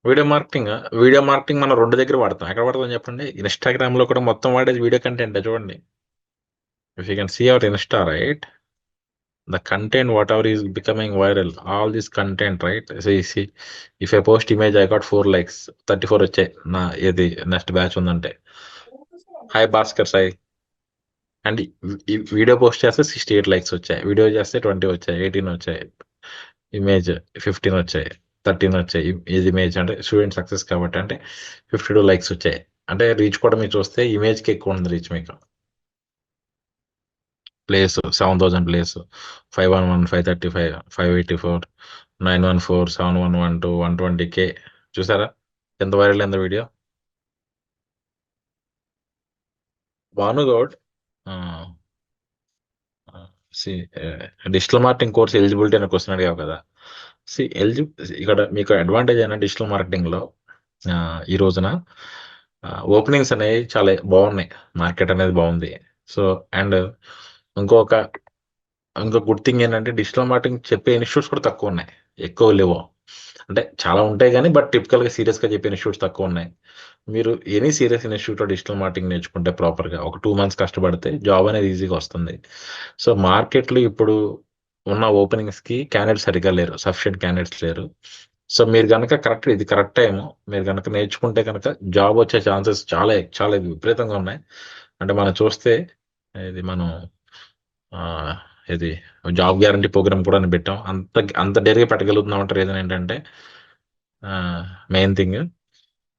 Video marketing మనం రెండు దగ్గర వాడతాం. ఎక్కడ వాడతాం చెప్పండి? ఇన్స్టాగ్రామ్ లో కూడా మొత్తం వాడేది వీడియో కంటెంట్. చూడండి, if you can see our Insta, right, the content whatever is becoming viral, all this content, right? So you see, if I post image, I got 4 likes, 34 వచ్చాయి నా ఏది నెక్స్ట్ బ్యాచ్ ఉందంటే. Hi Bhaskar Sai. And ఈ video post చేస్తే 68 likes వచ్చాయి, video చేస్తే 20 వచ్చాయి, 18 వచ్చాయి, ఇమేజ్ 15 వచ్చాయి, 13 వచ్చాయి. ఇది ఇమేజ్ అంటే స్టూడెంట్ సక్సెస్ కాబట్టి అంటే 52 లైక్స్ వచ్చాయి. అంటే రీచ్ కూడా మీరు చూస్తే ఇమేజ్కి ఎక్కువ ఉంది రీచ్. మీకు ప్లేస్ 7,000 ప్లేస్, 511, 535, 584, 914, 7112, 120K. చూసారా ఎంత వైరల్ అయిందో video? Bhanugoud, digital marketing course eligibility అనే క్వశ్చన్ అడిగావు కదా. ఇక్కడ మీకు అడ్వాంటేజ్ అయినా డిజిటల్ మార్కెటింగ్లో ఈ రోజున ఓపెనింగ్స్ అనేవి చాలా బాగున్నాయి, మార్కెట్ అనేది బాగుంది. సో అండ్ ఇంకొక గుడ్ థింగ్ ఏంటంటే, డిజిటల్ మార్కెటింగ్ చెప్పే ఇన్స్టిట్యూట్స్ కూడా తక్కువ ఉన్నాయి, ఎక్కువ లేవు. అంటే చాలా ఉంటాయి కానీ, బట్ టిపికల్గా సీరియస్గా చెప్పే ఇన్స్టిట్యూట్స్ తక్కువ ఉన్నాయి. మీరు ఎనీ సీరియస్ ఇన్స్టిట్యూట్లో డిజిటల్ మార్కెటింగ్ నేర్చుకుంటే ప్రాపర్గా ఒక 2 months కష్టపడితే జాబ్ అనేది ఈజీగా వస్తుంది. సో మార్కెట్లో ఇప్పుడు ఉన్న ఓపెనింగ్స్కి క్యాండిడేట్స్ సరిగ్గా లేరు, సఫిషియెంట్ క్యాండిడేట్స్ లేరు. సో మీరు కనుక ఇది కరెక్ట్ టైము, మీరు కనుక నేర్చుకుంటే కనుక జాబ్ వచ్చే ఛాన్సెస్ చాలా చాలా విపరీతంగా ఉన్నాయి. అంటే మనం చూస్తే ఇది మనం ఇది జాబ్ గ్యారంటీ ప్రోగ్రామ్ కూడా పెట్టాం. అంత డేర్గా పెట్టగలుగుతున్నాం అంటే రీజన్ ఏంటంటే, మెయిన్ థింగ్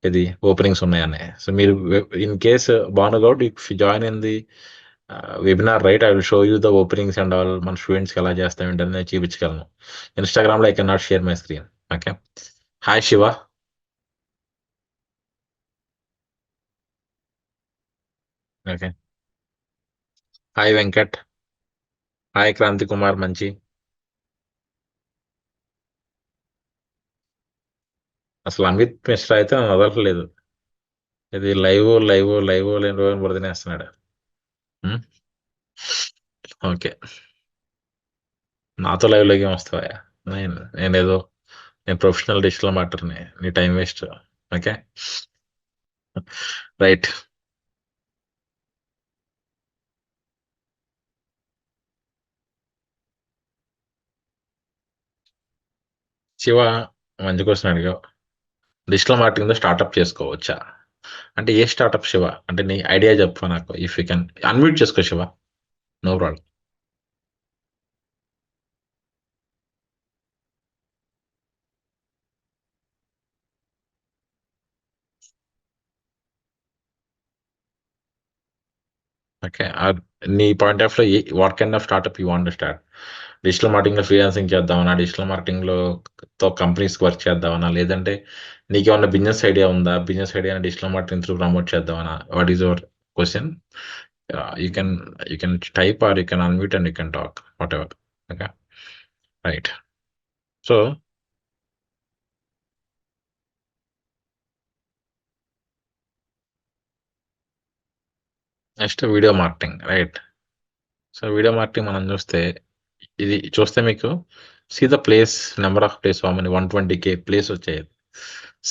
ఇది ఓపెనింగ్స్ ఉన్నాయని. సో మీరు in case Bhanugoud, if join in the webinar, right, I will show you the openings and all. మన స్టూడెంట్స్కి ఎలా చేస్తాం ఏంటని నేను చూపించగలను. ఇన్స్టాగ్రామ్లో I can not share my screen. Okay, hi Shiva. Okay, hi Venkat, hi Kranti Kumar మంచి. అసలు అమిత్ మిశ్రా అయితే నన్ను వదలట్లేదు. ఇది లైవ్ లైవ్ లైవ్ లేని రోజు బురదనేస్తున్నాడు. ఓకే, నాతో లైవ్లోకి ఏం వస్తావా? నేనేదో నేను ప్రొఫెషనల్ డిజిటల్ మార్కెటర్ని, నీ time waste. Okay, right. Shiva, మంచి క్వశ్చన్ అడిగావు. డిజిటల్ మార్కెటింగ్లో స్టార్ట్అప్ చేసుకోవచ్చా అంటే, ఏ స్టార్ట్అప్ శివ అంటే నీ ఐడియా చెప్పు నాకు. ఇఫ్ యూ కెన్ అన్మ్యూట్ చేసుకో శివ, నో ప్రాబ్లం. ఓకే, నీ పాయింట్ ఆఫ్ లో what kind of startup you want to start? Digital మార్కెటింగ్లో ఫ్రీలాన్సింగ్ చేద్దామన్నా, డిజిటల్ మార్కెటింగ్లో కంపెనీస్కి వర్క్ చేద్దామన్నా, లేదంటే నీకేమన్నా బిజినెస్ ఐడియా ఉందా? Business idea digital marketing through promote చేద్దామన్నా? What is your question? You can type or you can unmute and you can talk whatever. Okay, right. So next video marketing, right. So video marketing మనం చూస్తే మీకు see the place, number of place, how many 120K place వచ్చాయి.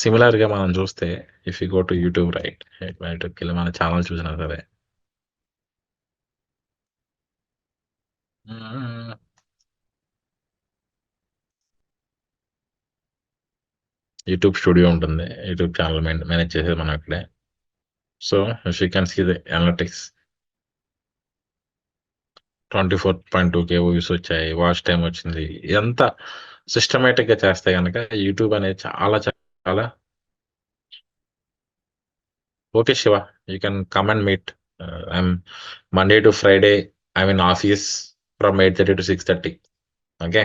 సిమిలర్‌గా మనం చూస్తే if you go to YouTube right, యూట్యూబ్‌కెళ్ళి మన channel చూసినా సరే హ్మ్. యూట్యూబ్ స్టూడియో ఉంటుంది. యూట్యూబ్ ఛానెల్ మేనేజ్ చేసేది మనం ఇక్కడే. So, if you can see the analytics 24.2K views వచ్చాయి. వాచ్ టైమ్ వచ్చింది. ఇదంతా సిస్టమాటిక్‌గా చేస్తే గనక యూట్యూబ్ అనేది చాలా చాలా okay Shiva. You can come and meet. I'm Monday to Friday I'm in office from 8:30 to 6:30. Okay.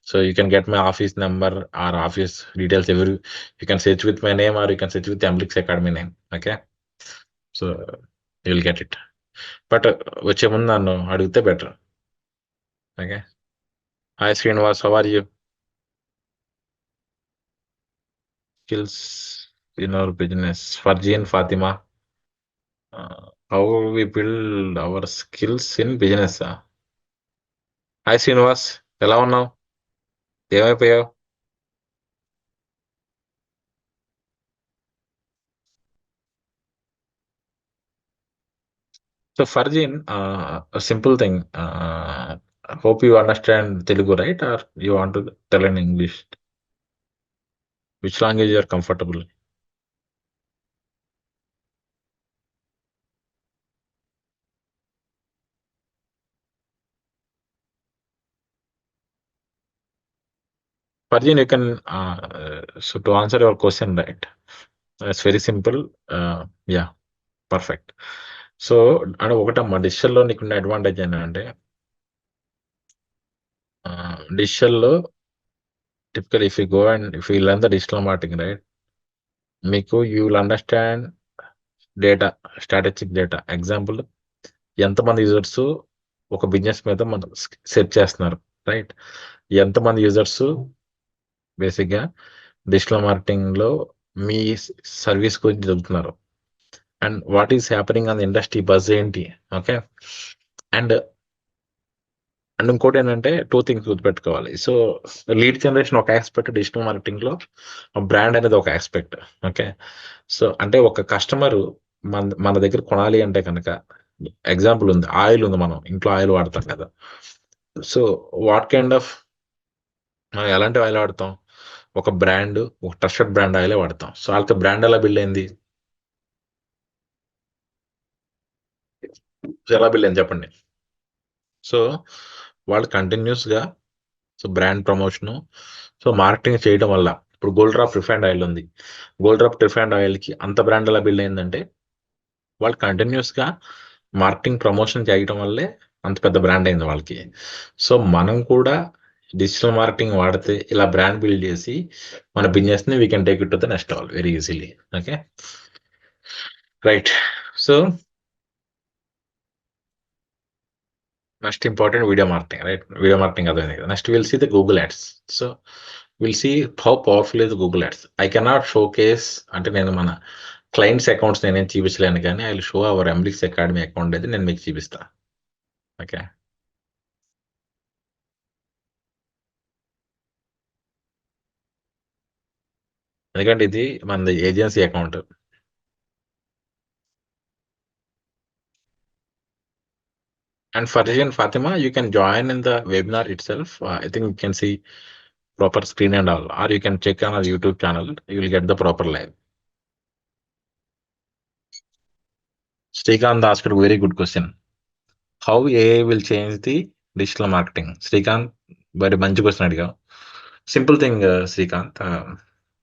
So you can get my office number or office details every. You can search with my name or you can search with the Amlix Academy name. Okay. So you will get it. But వచ్చే ముందు నన్ను అడిగితే better. Okay. Hi Srinivas, how are you? Skills in our business Farzeen Fatima. How we build our skills in business. Hi Srinivas, ఎలా ఉన్నావు? ఏమైపోయావు? So Farzeen, simple thing. Hope you understand Telugu right or you want to tell in English? Which language you are comfortable? Parjin, you can, so to answer your question, right? It's very simple. Yeah, perfect. So అంటే ఒకటమ్మా డిజిటల్లో నీకున్న advantage ఏంటంటే డిజిటల్లో typical if you go and if you learn the digital marketing right, మీకు you will understand data, strategic data. Example, ఎంతమంది users ఒక business మీద మనం సెర్చ్ చేస్తున్నారు రైట్, ఎంతమంది యూజర్స్ బేసిక్గా డిజిటల్ మార్కెటింగ్లో మీ సర్వీస్ గురించి చెబుతున్నారు and what is happening on industry buzz ఏంటి. ఓకే. అండ్ అండ్ ఇంకోటి ఏంటంటే టూ థింగ్స్ గుర్తుపెట్టుకోవాలి. సో లీడ్ జనరేషన్ ఒక ఆస్పెక్ట్ డిజిటల్ మార్కెటింగ్లో, బ్రాండ్ అనేది ఒక ఆస్పెక్ట్. ఓకే. సో అంటే ఒక కస్టమర్ మన మన దగ్గర కొనాలి అంటే కనుక, ఎగ్జాంపుల్ ఉంది, ఆయిల్ ఉంది, మనం ఇంట్లో ఆయిల్ వాడతాం కదా. సో వాట్ కైండ్ ఆఫ్, మనం ఎలాంటి ఆయిల్ వాడతాం? ఒక బ్రాండ్, ఒక ట్రస్టెడ్ బ్రాండ్ ఆయిలే వాడతాం. సో వాళ్ళకి బ్రాండ్ ఎలా బిల్డ్ అయింది? ఎలా బిల్డ్ అయింది చెప్పండి? సో వాళ్ళు కంటిన్యూస్గా so brand promotion, so marketing చేయడం వల్ల, ఇప్పుడు గోల్డ్ డ్రాప్ రిఫైండ్ ఆయిల్ ఉంది. గోల్డ్ డ్రాప్ రిఫైండ్ ఆయిల్కి అంత బ్రాండ్ ఎలా బిల్డ్ అయిందంటే వాళ్ళు కంటిన్యూస్గా మార్కెటింగ్ ప్రమోషన్ చేయడం వల్లే అంత పెద్ద బ్రాండ్ అయింది వాళ్ళకి. సో మనం కూడా డిజిటల్ మార్కెటింగ్ వాడితే ఇలా బ్రాండ్ బిల్డ్ చేసి మన బిజినెస్ని we can take it to the next level very easily. Okay right. So next important video marketing right. Video marketing అదే కదా. Next will see the Google ads. So will see how powerful is Google ads. I cannot showcase, అంటే నేను మన clients accounts నేనేం చూపించలేను, కానీ I will show our Emblix Academy account అయితే నేను మీకు చూపిస్తా. ఓకే. ఎందుకంటే ఇది మనది agency account. And ఫర్జీన్ Fatima, you can join in the webinar itself. I think you can see proper screen and all, or you can check on our YouTube channel, you will get the proper live. Srikanth asked a very good question. How AI will change the digital marketing? Srikanth, very మంచి question అడిగావు. Simple thing Srikanth,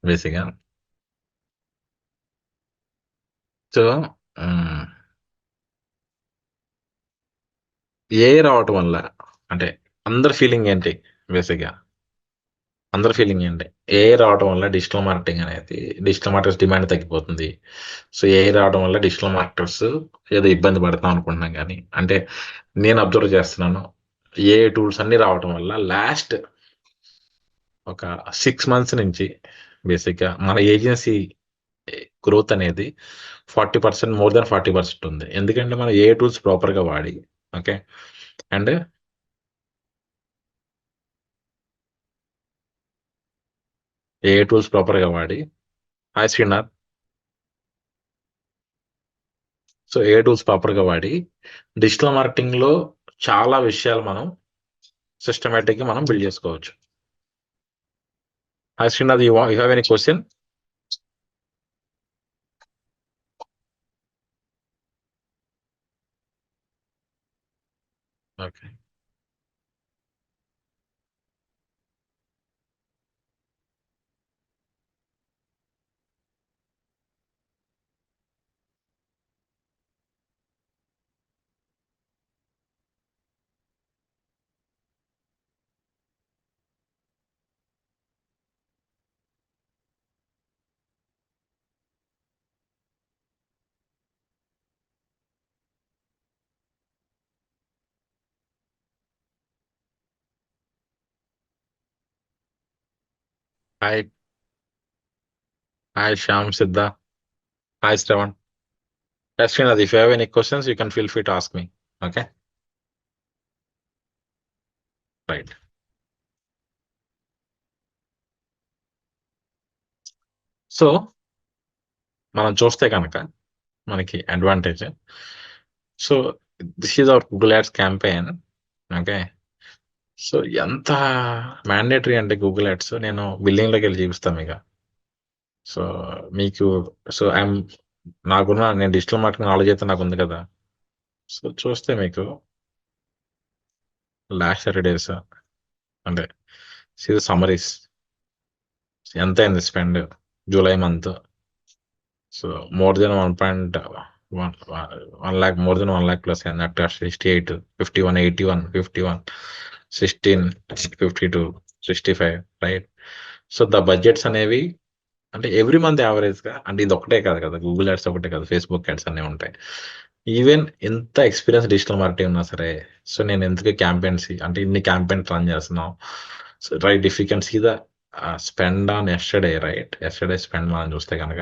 బేసిక్గా so ఏ రావటం వల్ల, అంటే అందరి feeling ఏంటి? బేసిక్గా అందరి ఫీలింగ్ ఏంటి? ఏ రావటం వల్ల డిజిటల్ మార్కెటింగ్ అనేది, డిజిటల్ మార్కెటర్స్ డిమాండ్ తగ్గిపోతుంది. సో ఏ రావడం వల్ల డిజిటల్ మార్కెటర్స్ ఏదో ఇబ్బంది పడతాం అనుకుంటున్నాం, కానీ అంటే నేను అబ్జర్వ్ చేస్తున్నాను, ఏ టూల్స్ అన్ని రావటం వల్ల లాస్ట్ ఒక 6 months నుంచి బేసిక్గా మన ఏజెన్సీ గ్రోత్ అనేది 40%, మోర్ దెన్ 40% ఉంది. ఎందుకంటే మనం ఏ టూల్స్ ప్రాపర్గా వాడి, ఓకే, అండ్ ఏ టూల్స్ ప్రాపర్గా వాడి హాయ్ శ్రీనాథ్. సో ఏ టూల్స్ ప్రాపర్గా వాడి డిజిటల్ మార్కెటింగ్లో చాలా విషయాలు మనం సిస్టమేటిక్గా మనం బిల్డ్ చేసుకోవచ్చు. Hi Srinath, you have any question? Okay. Hi hi Shyam Siddha. Hi Sravan. Yes, Srinath, if you have any questions, you can feel free to ask me. Okay? Right. So మనం చూస్తే కనుక మనకి advantage. So this is hour Google ads campaign. Okay. So ఎంత mandatory అంటే Google ads నేను బిల్లింగ్లోకి వెళ్ళి చూపిస్తాను మీకు. సో మీకు సో నేను డిజిటల్ మార్కెటింగ్ నాలెడ్జ్ అయితే నాకు ఉంది కదా. సో చూస్తే మీకు లాస్ట్ 30 days అంటే సమ్మరీస్ ఎంత అయింది spend July month. So more than 1 lakh, more than 1 lakh plus, and that 68, 51, 81, 51, 16, 52, 65, right. So the budgets అనేవి అంటే ఎవ్రీ మంత్ యావరేజ్గా, అంటే ఇది ఒకటే కాదు కదా, గూగుల్ యాడ్స్ ఒకటే కాదు, ఫేస్బుక్ యాడ్స్ అన్నీ ఉంటాయి. ఈవెన్ ఎంత ఎక్స్పీరియన్స్ డిజిటల్ మార్కెటింగ్ ఉన్నా సరే, సో నేను ఎందుకు క్యాంపెయిన్స్ అంటే ఇన్ని క్యాంపెయిన్స్ రన్ చేస్తున్నాం. So right, if you can see the spend on yesterday, right, yesterday spend మనం చూస్తే కనుక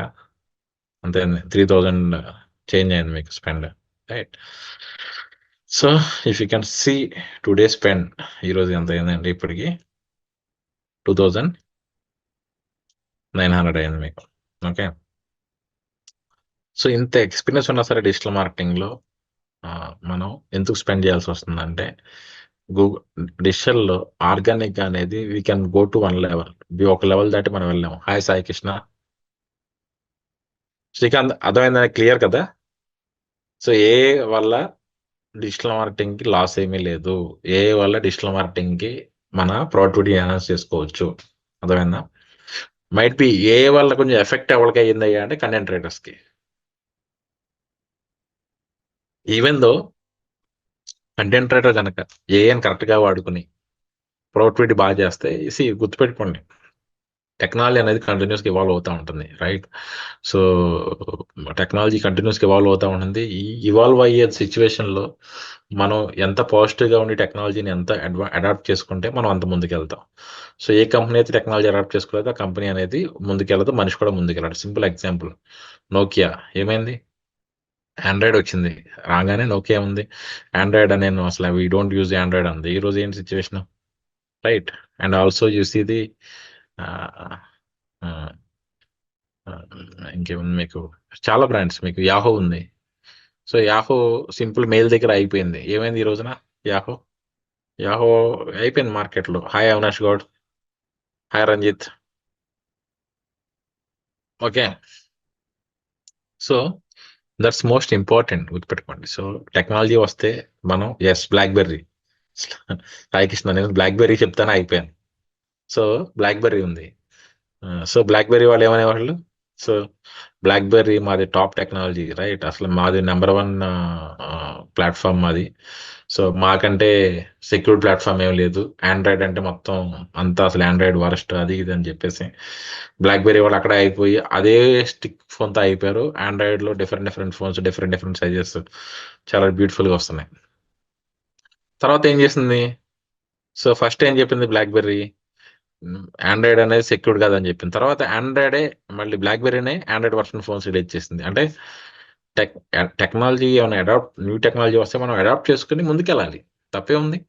అంతే 3000 చేంజ్ అయింది మీకు spend, right. So if you can see today spend ఈరోజు ఎంత అయిందండి, ఇప్పటికి 2900 అయింది మీకు. ఓకే. సో ఇంత ఎక్స్పీరియన్స్ ఉన్నా సరే డిజిటల్ మార్కెటింగ్లో మనం ఎందుకు స్పెండ్ చేయాల్సి వస్తుందంటే, గూగుల్ డిజిటల్లో ఆర్గానిక్ అనేది we can go to 1 level, ఒక లెవెల్ దాటి మనం వెళ్ళాము. హాయ్ సాయి కృష్ణ. శ్రీకాంత్, అర్థమైందని క్లియర్ కదా. సో ఏ వల్ల డిజిటల్ మార్కెటింగ్కి లాస్ ఏమీ లేదు, ఏ వల్ల డిజిటల్ మార్కెటింగ్కి మన ప్రొడక్టివిటీ ఎన్హాన్స్ చేసుకోవచ్చు. అర్థమైందా? మైట్ బి ఏ వల్ల కొంచెం ఎఫెక్ట్ ఎవరికి అయ్యింది అంటే కంటెంట్ రైటర్స్కి. ఈవెన్ దో కంటెంట్ రైటర్ కనుక ఏఎన్ కరెక్ట్గా వాడుకుని ప్రొడక్టివిటీ బాగా చేస్తే గుర్తుపెట్టుకోండి, టెక్నాలజీ అనేది కంటిన్యూస్గా ఇవాల్వ్ అవుతూ ఉంటుంది, రైట్. సో టెక్నాలజీ కంటిన్యూస్గా ఇవాల్వ్ అవుతూ ఉంటుంది. ఈ ఇవాల్వ్ అయ్యే సిచ్యువేషన్లో మనం ఎంత పాజిటివ్గా ఉండి టెక్నాలజీని ఎంత అడాప్ట్ చేసుకుంటే మనం అంత ముందుకు వెళ్తాం. సో ఏ కంపెనీ అయితే టెక్నాలజీ అడాప్ట్ చేసుకోలేదో ఆ కంపెనీ అనేది ముందుకెళ్ళదు, మనిషి కూడా ముందుకెళ్ళాడు. సింపుల్ ఎగ్జాంపుల్, నోకియా ఏమైంది, ఆండ్రాయిడ్ వచ్చింది, రాగానే నోకియా ఉంది. ఆండ్రాయిడ్ అని నేను అసలు వీ డోంట్ యూజ్ ఆండ్రాయిడ్ అంది. ఈరోజు ఏంటి situation, right. And also use ఇది ఇంకేముంది మీకు, చాలా బ్రాండ్స్, మీకు యాహో ఉంది. సో యాహో సింపుల్ మెయిల్ దగ్గర అయిపోయింది. ఏమైంది ఈ రోజున యాహో యాహో అయిపోయింది మార్కెట్లో. Hi Avinash Goud. Hi Ranjith. Okay. So that's most important, గుర్తుపెట్టుకోండి. సో టెక్నాలజీ వస్తే మనం బ్లాక్బెర్రీ సాయి కృష్ణ, నేను బ్లాక్బెర్రీ చెప్తానే అయిపోయాను. సో బ్లాక్బెర్రీ ఉంది. సో బ్లాక్బెర్రీ వాళ్ళు ఏమనేవాళ్ళు, సో బ్లాక్బెర్రీ మాది టాప్ టెక్నాలజీ, రైట్, అసలు మాది నెంబర్ 1 ప్లాట్ఫామ్ మాది. సో మాకంటే సెక్యూర్ ప్లాట్ఫామ్ ఏం లేదు, ఆండ్రాయిడ్ అంటే మొత్తం అంతా అసలు ఆండ్రాయిడ్ వరస్ట్, అది ఇది అని చెప్పేసి బ్లాక్బెర్రీ వాళ్ళు అక్కడే అయిపోయి అదే స్టిక్ ఫోన్తో అయిపోయారు. ఆండ్రాయిడ్లో డిఫరెంట్ ఫోన్స్, డిఫరెంట్ సైజెస్ చాలా బ్యూటిఫుల్గా వస్తున్నాయి. తర్వాత ఏం చేసింది, సో ఫస్ట్ ఏం చెప్పింది బ్లాక్బెర్రీ, ఆండ్రాయిడ్ అనేది సెక్యూర్డ్ కాదని చెప్పింది. తర్వాత ఆండ్రాయిడే మళ్ళీ బ్లాక్బెర్రీనే ఆండ్రాయిడ్ వర్షన్ ఫోన్స్ రిలీజ్ చేసింది. అంటే టెక్నాలజీ ఏమైనా న్యూ టెక్నాలజీ వస్తే మనం అడాప్ట్ చేసుకుని ముందుకెళ్ళాలి, తప్పే ఉంది.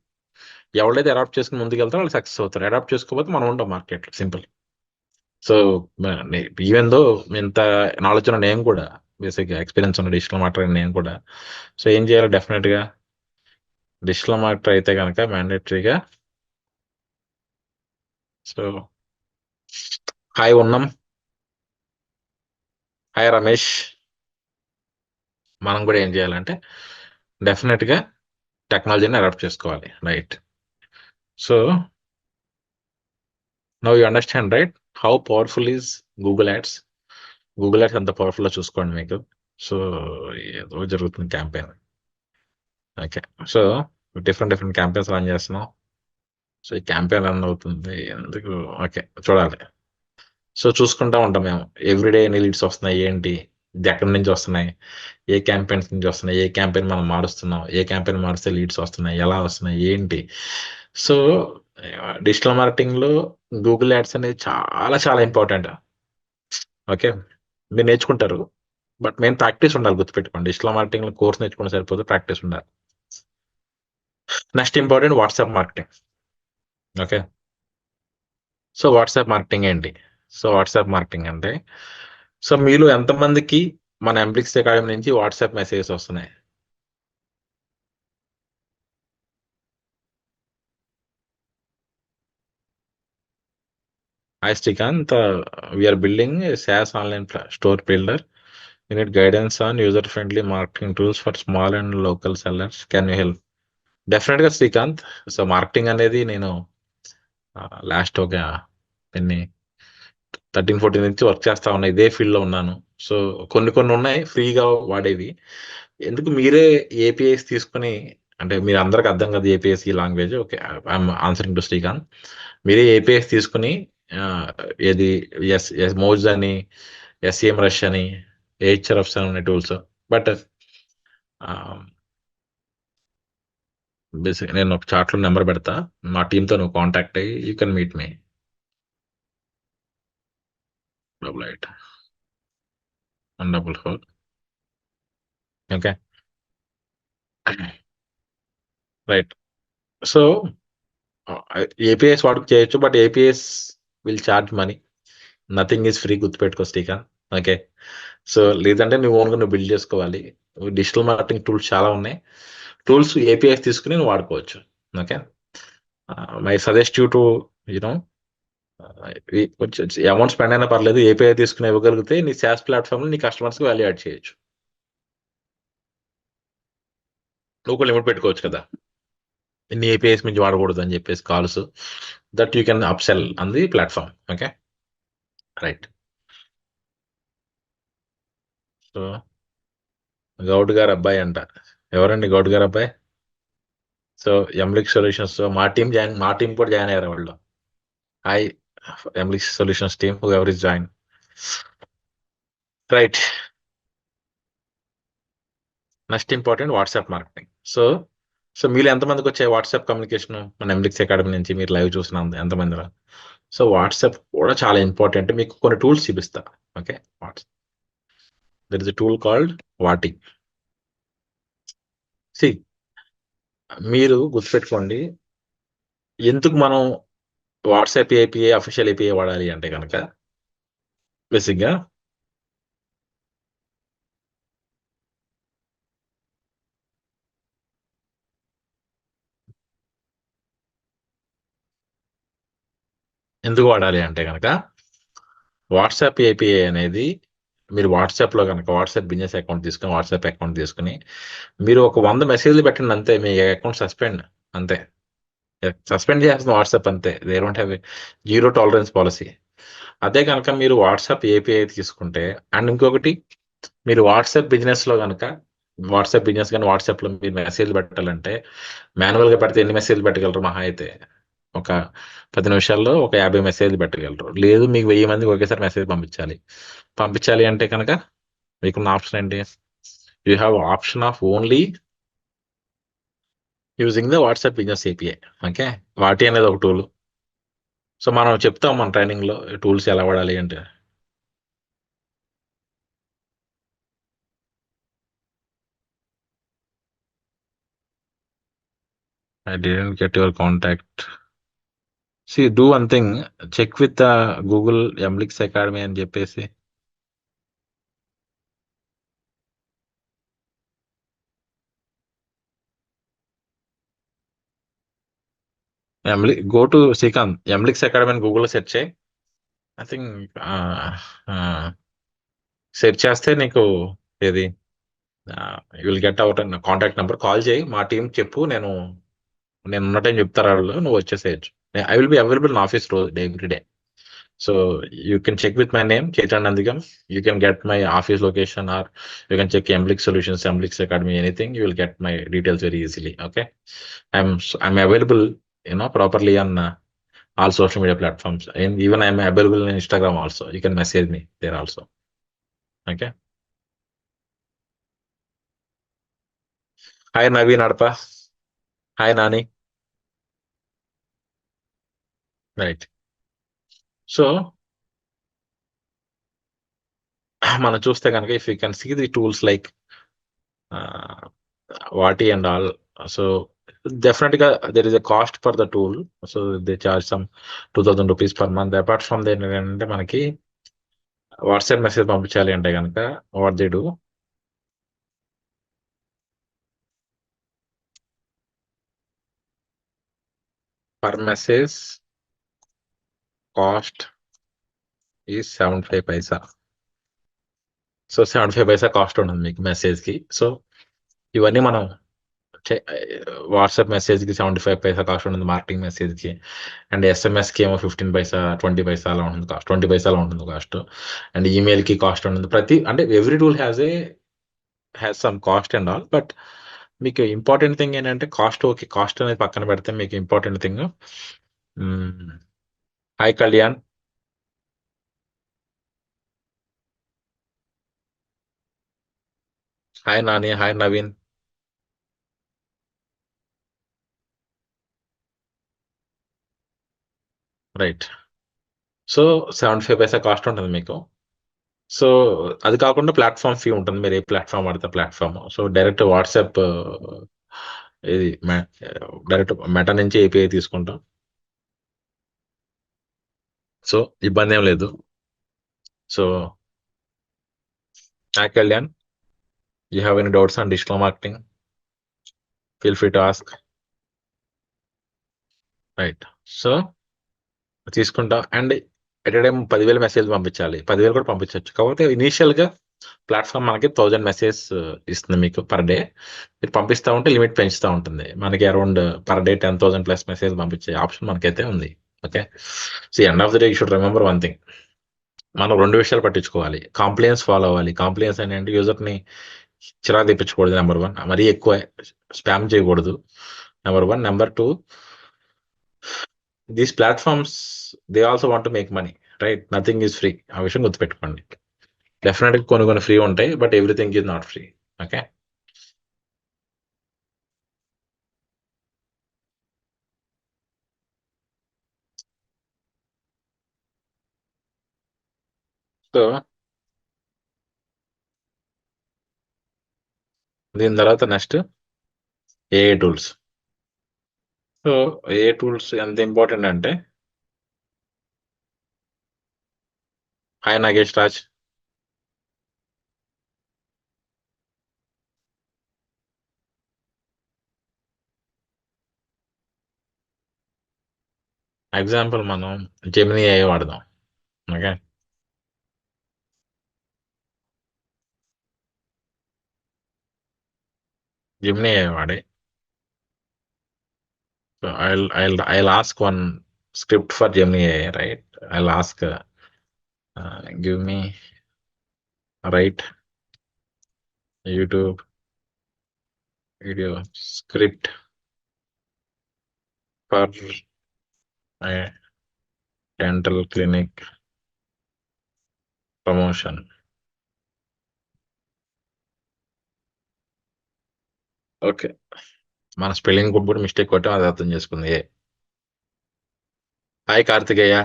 ఎవరైతే అడాప్ట్ చేసుకుని ముందుకెళ్తారో వాళ్ళు సక్సెస్ అవుతారు, అడాప్ట్ చేసుకోకపోతే మనం ఉంటాం మార్కెట్లో, సింపుల్. సో ఈవెన్ దో ఇంత నాలెడ్జ్ ఉన్న నేను కూడా, బేసిక్ ఎక్స్పీరియన్స్ ఉన్న డిజిటల్ మార్కెటర్ నేను కూడా, సో ఏం చేయాలి? డెఫినెట్ గా డిజిటల్ మార్కెటర్ అయితే కనుక మ్యాండేటరీగా. సో హాయ్ ఉన్నాం, హాయ్ రమేష్. మనం కూడా ఏం చేయాలంటే డెఫినెట్ గా టెక్నాలజీని అడాప్ట్ చేసుకోవాలి, right? So now you understand, right, how powerful is Google ads. Google ads ఎంత పవర్ఫుల్ చూసుకోండి మీకు. సో ఏదో జరుగుతుంది campaign. Okay, so different different campaigns run చేస్తున్నాం. సో ఈ క్యాంపెయిన్ రన్ అవుతుంది ఎందుకు? ఓకే, చూడాలి. సో చూసుకుంటా ఉంటాం మేము ఎవ్రీడే ఎన్ని లీడ్స్ వస్తున్నాయి, ఏంటి, ఇది ఎక్కడి నుంచి వస్తున్నాయి, ఏ క్యాంపెయిన్స్ నుంచి వస్తున్నాయి, ఏ క్యాంపెయిన్ మనం మారుస్తున్నాం, ఏ క్యాంపెయిన్ మారిస్తే లీడ్స్ వస్తున్నాయి, ఎలా వస్తున్నాయి, ఏంటి. సో డిజిటల్ మార్కెటింగ్ లో గూగుల్ యాడ్స్ అనేది చాలా చాలా ఇంపార్టెంట్. ఓకే, మీరు నేర్చుకుంటారు, బట్ మెయిన్ ప్రాక్టీస్ ఉండాలి. గుర్తుపెట్టుకోండి, డిజిటల్ మార్కెటింగ్ లో కోర్స్ నేర్చుకుంటే సరిపోతే, ప్రాక్టీస్ ఉండాలి. Next important WhatsApp marketing. Okay, so WhatsApp marketing ఏంటి? సో వాట్సాప్ మార్కెటింగ్ అంటే, సో మీలో ఎంతమందికి మన ఎంబ్లిక్స్ అకాడమీ నుంచి వాట్సాప్ మెసేజెస్ వస్తున్నాయి? Hi Srikanth, we are building a SaaS online store builder. We need guidance on user-friendly marketing tools for small and local sellers. Can you help? డెఫినెట్గా Srikanth. So marketing అనేది నేను last ఒక ఎన్ని 13-14 నుంచి work చేస్తా ఉన్నా, ఇదే ఫీల్డ్ లో ఉన్నాను. సో కొన్ని కొన్ని ఉన్నాయి ఫ్రీగా వాడేవి. ఎందుకు మీరే ఏపీఐస్ తీసుకుని, అంటే మీరు అందరికి అర్థం కదా ఏపీఎస్ ఈ language. Okay, I'm answering to Srikanth. మీరే ఏపీఎస్ తీసుకుని ఆ, ఏది ఎస్ మోజ్ అని, ఎస్ఏఎం రష్ అని, హెచ్ఆర్ఎఫ్స్ అనే టూల్స్. బట్ బేసిక్ నేను ఒక చార్ట్లో నెంబర్ పెడతా, మా టీంతో నువ్వు కాంటాక్ట్ అయ్యి you can meet me. 88 144. Okay, right. So APIs వాడుకు చేయొచ్చు, but APIs will charge money. Nothing is free, గుర్తుపెట్టుకో శ్రీకాంత్. ఓకే, సో లేదంటే నువ్వు ఓన్గా నువ్వు బిల్డ్ చేసుకోవాలి. డిజిటల్ మార్కెటింగ్ టూల్స్ చాలా ఉన్నాయి, టూల్స్ ఏపీఎస్ తీసుకుని నువ్వు వాడుకోవచ్చు. Okay, my suggest you to you know amount spend అయినా పర్లేదు, ఏపీఐ తీసుకుని ఇవ్వగలిగితే నీ SaaS ప్లాట్ఫామ్ నీ కస్టమర్స్కి వాల్యూ యాడ్ చేయొచ్చు. నువ్వు కూడా లిమిట్ పెట్టుకోవచ్చు కదా, ఇన్ని ఏపీఐస్ నుంచి వాడకూడదు అని చెప్పేసి calls, that you can upsell on the platform. Okay, right. So Goud garu అబ్బాయి అంట. ఎవరండి గౌడ్ గారు అబ్బాయి? సో ఎంలిక్ సొల్యూషన్స్, మా టీం కూడా జాయిన్ అయ్యారు వాళ్ళు. Hi Emblix solutions team, whoever is join. Right, next important WhatsApp marketing. So so మీరు ఎంతమందికి వచ్చాయి వాట్సాప్ కమ్యూనికేషన్ మన ఎంలిక్స్ అకాడమీ నుంచి? మీరు లైవ్ చూసిన ఎంతమందిలో? సో వాట్సాప్ కూడా చాలా ఇంపార్టెంట్. మీకు కొన్ని టూల్స్ చూపిస్తా. Okay, there is a tool called Wati. సి, మీరు గుర్తుపెట్టుకోండి, ఎందుకు మనం వాట్సాప్ ఏపీఐ అఫీషియల్ ఏపీఐ వాడాలి అంటే కనుక, బేసిక్గా ఎందుకు వాడాలి అంటే కనుక, వాట్సాప్ ఏపీఐ అనేది మీరు వాట్సాప్లో కనుక వాట్సాప్ బిజినెస్ అకౌంట్ తీసుకుని, వాట్సాప్ అకౌంట్ తీసుకుని మీరు ఒక 100 మెసేజ్లు పెట్టండి అంతే, మీ అకౌంట్ సస్పెండ్ అంతే. సస్పెండ్ చేయాల్సిన వాట్సాప్ అంతే. They don't have zero tolerance policy. అదే కనుక మీరు వాట్సాప్ ఏపీఐ తీసుకుంటే, అండ్ ఇంకొకటి, మీరు వాట్సాప్ బిజినెస్ లో కనుక, వాట్సాప్ బిజినెస్ కానీ వాట్సాప్ లో మీరు మెసేజ్ పెట్టాలంటే, మాన్యువల్ గా పెడితే ఎన్ని మెసేజ్ పెట్టగలరు? మహా అయితే ఒక 10 నిమిషాల్లో ఒక 50 మెసేజ్ పెట్టగలరు. లేదు మీకు 1000 మందికి ఒకేసారి మెసేజ్ పంపించాలి. పంపించాలి అంటే కనుక మీకున్న ఆప్షన్ ఏంటి? You have option of only using the WhatsApp business API. Okay, వాటి అనేది ఒక టూల్. సో మనం చెప్తాం మన ట్రైనింగ్ లో టూల్స్ ఎలా వాడాలి అంటే. I didn't get your contact. See do one thing, check with Google Emblix academy అని చెప్పేసి. Go to Srikanth Emblix academy అని గూగుల్లో సెర్చ్ చేయి. ఐ థింక్ సెర్చ్ చేస్తే నీకు ఏది విల్ గెట్ అవుట్ అన్న కాంటాక్ట్ నెంబర్ కాల్ చేయి, మా టీం చెప్పు, నేను ఉన్న టైం చెప్తారు వాళ్ళు, నువ్వు వచ్చేసేయచ్చు. I will be available in office రోజు every day. So you can check with my name Chetan Nandigam. You can get my office location, or you can check Emblix Solutions, Emblix Academy, anything. You will get my details very easily. Okay, I'm available, properly on all social media platforms, and even I'm available on Instagram also. You can message me there also. Okay. Hi Naveen Adpa. Hi Nani. Right. So మనం చూస్తే కనుక, if you can see the tools like Wati and all, so definite గా there is a cost for the tool. So they charge some 2000 rupees per month. Apart from they ఏంటంటే మనకి WhatsApp message పంపించాలి అంటే కనుక what they do, per message cost ఈ 75 పైసా. So 75 పైసా cost ఉంటుంది మీకు message కి. సో ఇవన్నీ మనం వాట్సాప్ మెసేజ్ కి 75 పైసా కాస్ట్ ఉంటుంది, మార్కెటింగ్ మెసేజ్ కి. అండ్ ఎస్ఎంఎస్ కి ఏమో 15 పైసా, 20 పైసా అలా ఉంటుంది కాస్ట్, 20 పైసా అలా ఉంటుంది కాస్ట్. అండ్ ఈమెయిల్ కి కాస్ట్ ఉంటుంది. అంటే every tool has some cost and all. But మీకు ఇంపార్టెంట్ థింగ్ ఏంటంటే కాస్ట్. ఓకే, కాస్ట్ అనేది పక్కన పెడితే మీకు important thing, hi Kalyan, hi Nani, hi Naveen. Right. So 75 పైసా కాస్ట్ ఉంటుంది మీకు. సో అది కాకుండా ప్లాట్ఫామ్ ఫీ ఉంటుంది, మీరు ఏ ప్లాట్ఫామ్ వాడితే ప్లాట్ఫామ్. సో డైరెక్ట్ వాట్సాప్ ఇది డైరెక్ట్ మెటా నుంచి ఏపీఐ తీసుకుంటాం. సో ఇబ్బంది ఏం లేదు. So hi Kalyan, you have any doubts on digital marketing, feel free to ask. Right. So తీసుకుంటాం. And at a time 10,000 message పంపించాలి, 10,000 కూడా పంపించవచ్చు. కాకపోతే ఇనీషియల్ గా ప్లాట్ఫామ్ మనకి 1000 మెసేజ్ ఇస్తుంది మీకు పర్ డే. మీరు పంపిస్తా ఉంటే లిమిట్ పెంచుతూ ఉంటుంది. మనకి around per day 10,000 plus message పంపించే ఆప్షన్ మనకైతే ఉంది. Okay. So end of the day you should remember one thing, మనం 2 విషయాలు పట్టించుకోవాలి. కాంప్లయన్స్ ఫాలో అవ్వాలి. కాంప్లయన్స్ అని అంటే యూజర్ ని చిరాకు తెప్పించకూడదు, నెంబర్ 1. మరీ ఎక్కువ స్పామ్ చేయకూడదు, number 1. Number 2, these platforms they also want to make money, right? Nothing is free. ఆ విషయం గుర్తుపెట్టుకోండి. డెఫినెట్ గా కొన్ని ఫ్రీ ఉంటాయి, but everything is not free. Okay. So దీని తర్వాత next AI tools. So AI tools ఎంత ఇంపార్టెంట్ అంటే, హాయ్ నాగేష్ రాజ్, ఎగ్జాంపుల్ మనం జెమినీ ఏఐ వాడదాం. ఓకే. జెమినీ ఏఐ వాడి, so I'll ask one script for Gemini AI, right? I'll ask, give me write YouTube video script for a dental clinic promotion. Okay, మన spelling కూడా mistake కొట్టాం, అది అర్థం చేసుకుంది. Hi Karthikeya,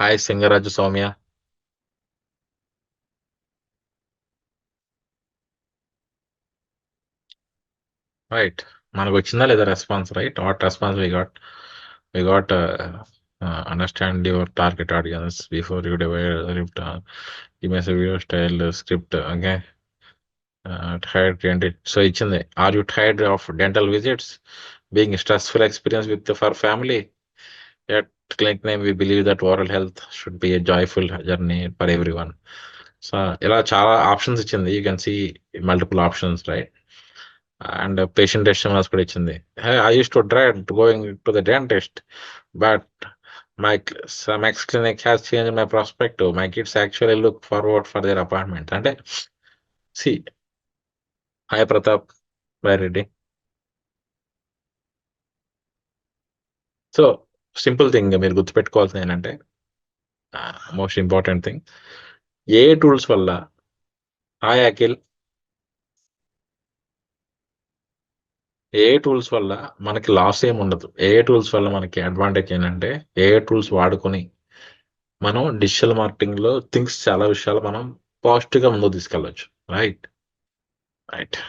hi Singaraju Soumya. Right. మనకు వచ్చిందా లేదా response? Right, what response we got? we got understand your target audience before you develop image video style script. Okay. Tired dental. So ఇచ్చింది. Are you tired of dental visits? Being a stressful experience with for family? At clinic name, we believe that oral health should be a joyful journey for everyone. So ఇలా చాలా options ఇచ్చింది. You can see multiple options, right? And patient testimonials కూడా ఇచ్చింది. Hey, I used to dread going to the dentist, but some ex clinic has changed my perspective. My kids actually look forward for their appointment. అంటే see, hi Pratap, bye Reddy. So simple thing మీరు గుర్తుపెట్టుకోవాల్సింది ఏంటంటే most important thing ఏ tools వల్ల hi Akhil ఏ tools వల్ల మనకి loss ఏమి ఉండదు. ఏ tools వల్ల మనకి అడ్వాంటేజ్ ఏంటంటే ఏ టూల్స్ వాడుకొని మనం డిజిటల్ మార్కెటింగ్ లో థింగ్స్ చాలా విషయాలు మనం పాజిటివ్ గా ముందుకు తీసుకెళ్ళచ్చు. Right right.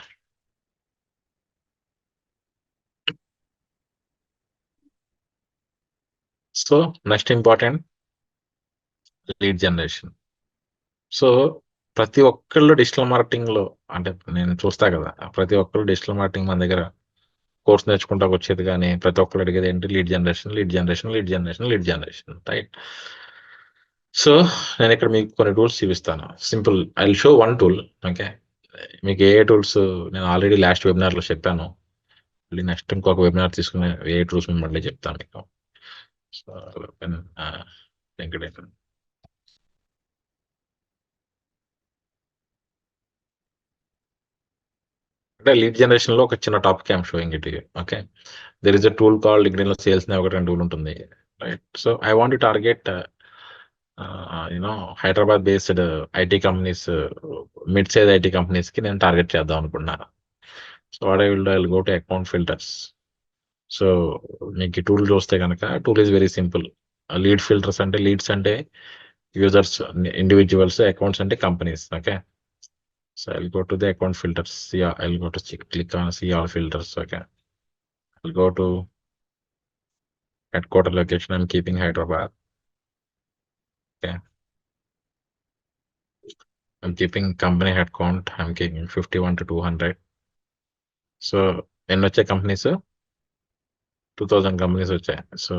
So next important lead generation. So ప్రతి ఒక్కళ్ళు డిజిటల్ మార్కెటింగ్ లో అంటే నేను చూస్తా కదా, ప్రతి ఒక్కళ్ళు డిజిటల్ మార్కెటింగ్ మన దగ్గర కోర్స్ నేర్చుకుంటా వచ్చేది, కానీ ప్రతి ఒక్కరు అడిగేది ఏంటి? Lead generation, lead generation, lead generation, lead generation. Right. So నేను ఇక్కడ మీకు కొన్ని టూల్స్ చూపిస్తాను. Simple, I will show one tool. Okay, మీకు ఏ టూల్స్ నేను ఆల్రెడీ లాస్ట్ వెబినార్ లో చెప్పాను. మళ్ళీ నెక్స్ట్ ఇంకొక వెబినార్ తీసుకునే ఏ టూల్స్ మళ్ళీ చెప్తాను మీకు. సో వెంకటేశ్వర అంటే లీడ్ జనరేషన్ లో ఒక చిన్న topic I'm showing it. Okay, there is a tool called LinkedIn లో సేల్స్ నే ఒక టూల్ ఉంటుంది. Right. So I want to target Hyderabad based IT companies, mid size IT companies కి నేను టార్గెట్ చేద్దాం అనుకున్నాను. So what I will go to account filters. So మీకు tool చూస్తే కనుక tool is very simple. Lead filters అంటే leads అంటే users, individuals, accounts అంటే companies. Okay, so I will go to the account filters. I will go to click on see all filters. Okay, I'll go to headquarter location. I'm keeping Hyderabad. Okay, I'm keeping company head count. I'm keeping 51 to 200. So ఎన్ని వచ్చాయి companies? 2000 companies వచ్చాయి. So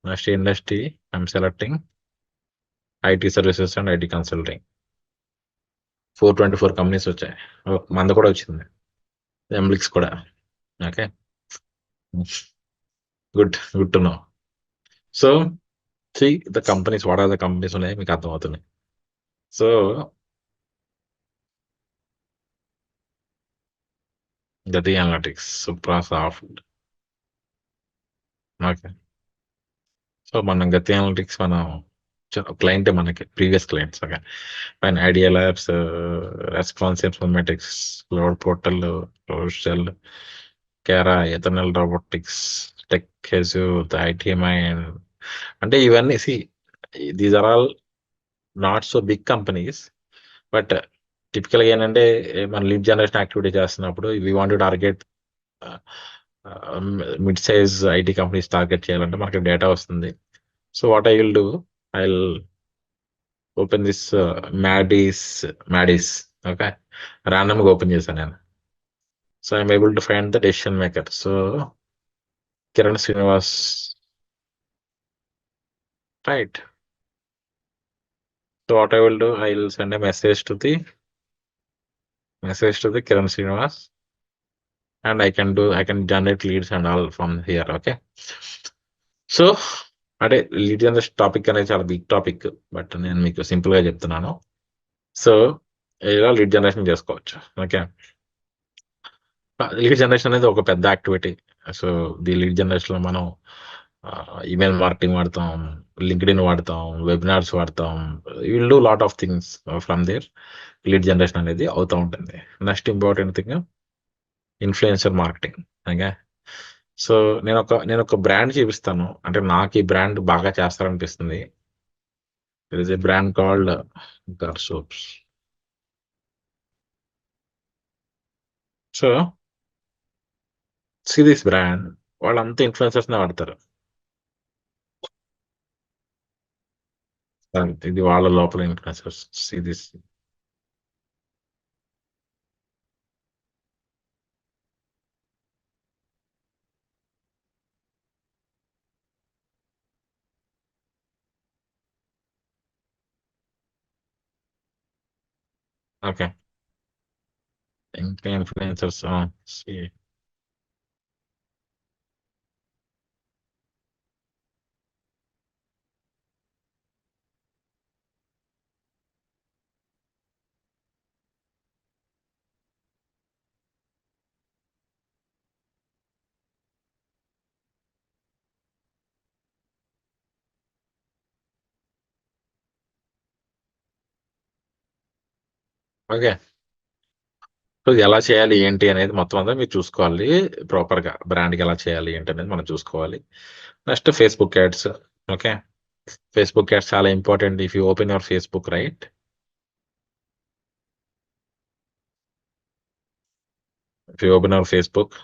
next industry I'm selecting IT services and IT consulting. 424 companies వచ్చాయి. మంద కూడా వచ్చింది, ఎంబ్లిక్స్ కూడా. Okay, good to know. So see the companies, what are the companies ఉన్నాయి మీకు అర్థమవుతున్నాయి. So Gathi Analytics, Supra Soft. Okay, so మనం గతి అనలిటిక్స్ మనం క్లయింట్, మనకి ప్రీవియస్ క్లయింట్స్. ఓకే, పైన Idea Labs, Response Informatics, Cloud Portal, Social, కేరా, ఎథనల్ రోబోటిక్స్, టెక్ హెజు, ఐటీఎంఐ. అంటే ఇవన్నీ see these are all not so big companies, but టిపికల్గా ఏంటంటే మన లీడ్ జనరేషన్ యాక్టివిటీ చేస్తున్నప్పుడు we want to target mid size IT companies target చేయాలంటే మనకి డేటా వస్తుంది. So what I will do, I will open this మ్యాడీస్. Okay, ర్యాండమ్గా open చేశాను నేను. So I'm able to find the decision maker. So Kiran Srinivas. Right. So what I will do, I will send a message to the Kiran Srinivas, and I can generate leads and all from here. Okay, so అంటే lead generation topic అనేది చాలా big topic, but నేను మీకు simple గా చెప్తున్నాను. So ఇలా lead generation చేసుకోవచ్చు. Okay, lead generation అనేది ఒక పెద్ద activity. So the lead generation లో మనం ఈమెయిల్ మార్కెటింగ్ వాడతాం, లింక్డ్ఇన్ వాడతాం, వెబినార్స్ వాడతాం, will do lot of things from there. Lead generation అనేది అవుతూ ఉంటుంది. Next important thing influencer marketing. Okay, so నేను ఒక బ్రాండ్ చూపిస్తాను, అంటే నాకు ఈ బ్రాండ్ బాగా చేస్తారనిపిస్తుంది. There is a brand called Ghar soaps. So see this brand, వాళ్ళంతా ఇన్‌ఫ్లుయెన్సర్స్‌నే వాడతారు. ఇది వాళ్ళ లోపల ఇన్‌ఫ్లుయెన్సర్స్. See this. ఓకే. ఇంకా influencers. Ah! See. Okay. So, ఎలా చేయాలి ఏంటి అనేది మొత్తం అంతా మీరు చూసుకోవాలి. ప్రాపర్‌గా బ్రాండ్‌కి ఎలా చేయాలి ఏంటి అనేది మనం చూసుకోవాలి. Next Facebook ads. Okay. Facebook ads చాలా important. If you open your Facebook right. If you open your Facebook.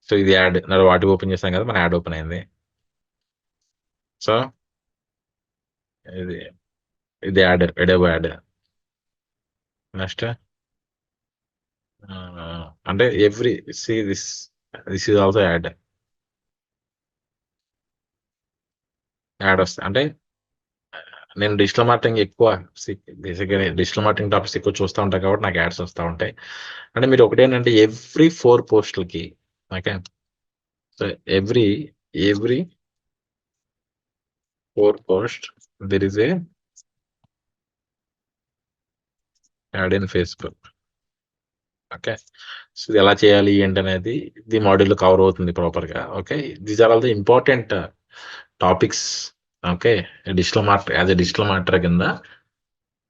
So, ఇది యాడ్. మరి వాటి ఓపెన్ చేసాం కదా! మన యాడ్ ఓపెన్ అయింది. సో, ఇది ఇది యాడ్. Adobe ad. నెక్స్ట్ అంటే every see this is also ad. Ad వస్తాయి. అంటే నేను డిజిటల్ మార్కెటింగ్ ఎక్కువ బేసిక్‌గా డిజిటల్ మార్కెటింగ్ టాపిక్స్ ఎక్కువ చూస్తా ఉంటాను కాబట్టి నాకు యాడ్స్ వస్తా ఉంటాయి. అంటే మీరు ఒకటేంటంటే ఎవ్రి 4 పోస్ట్‌లకి okay. So, every every 4 post there is a ad in Facebook. Okay. So, ఇది ఎలా చేయాలి ఏంటనేది ఈ మాడ్యూల్‌లో కవర్ అవుతుంది ప్రాపర్‌గా. Okay. These are all the important topics. Okay. As a digital marketer కింద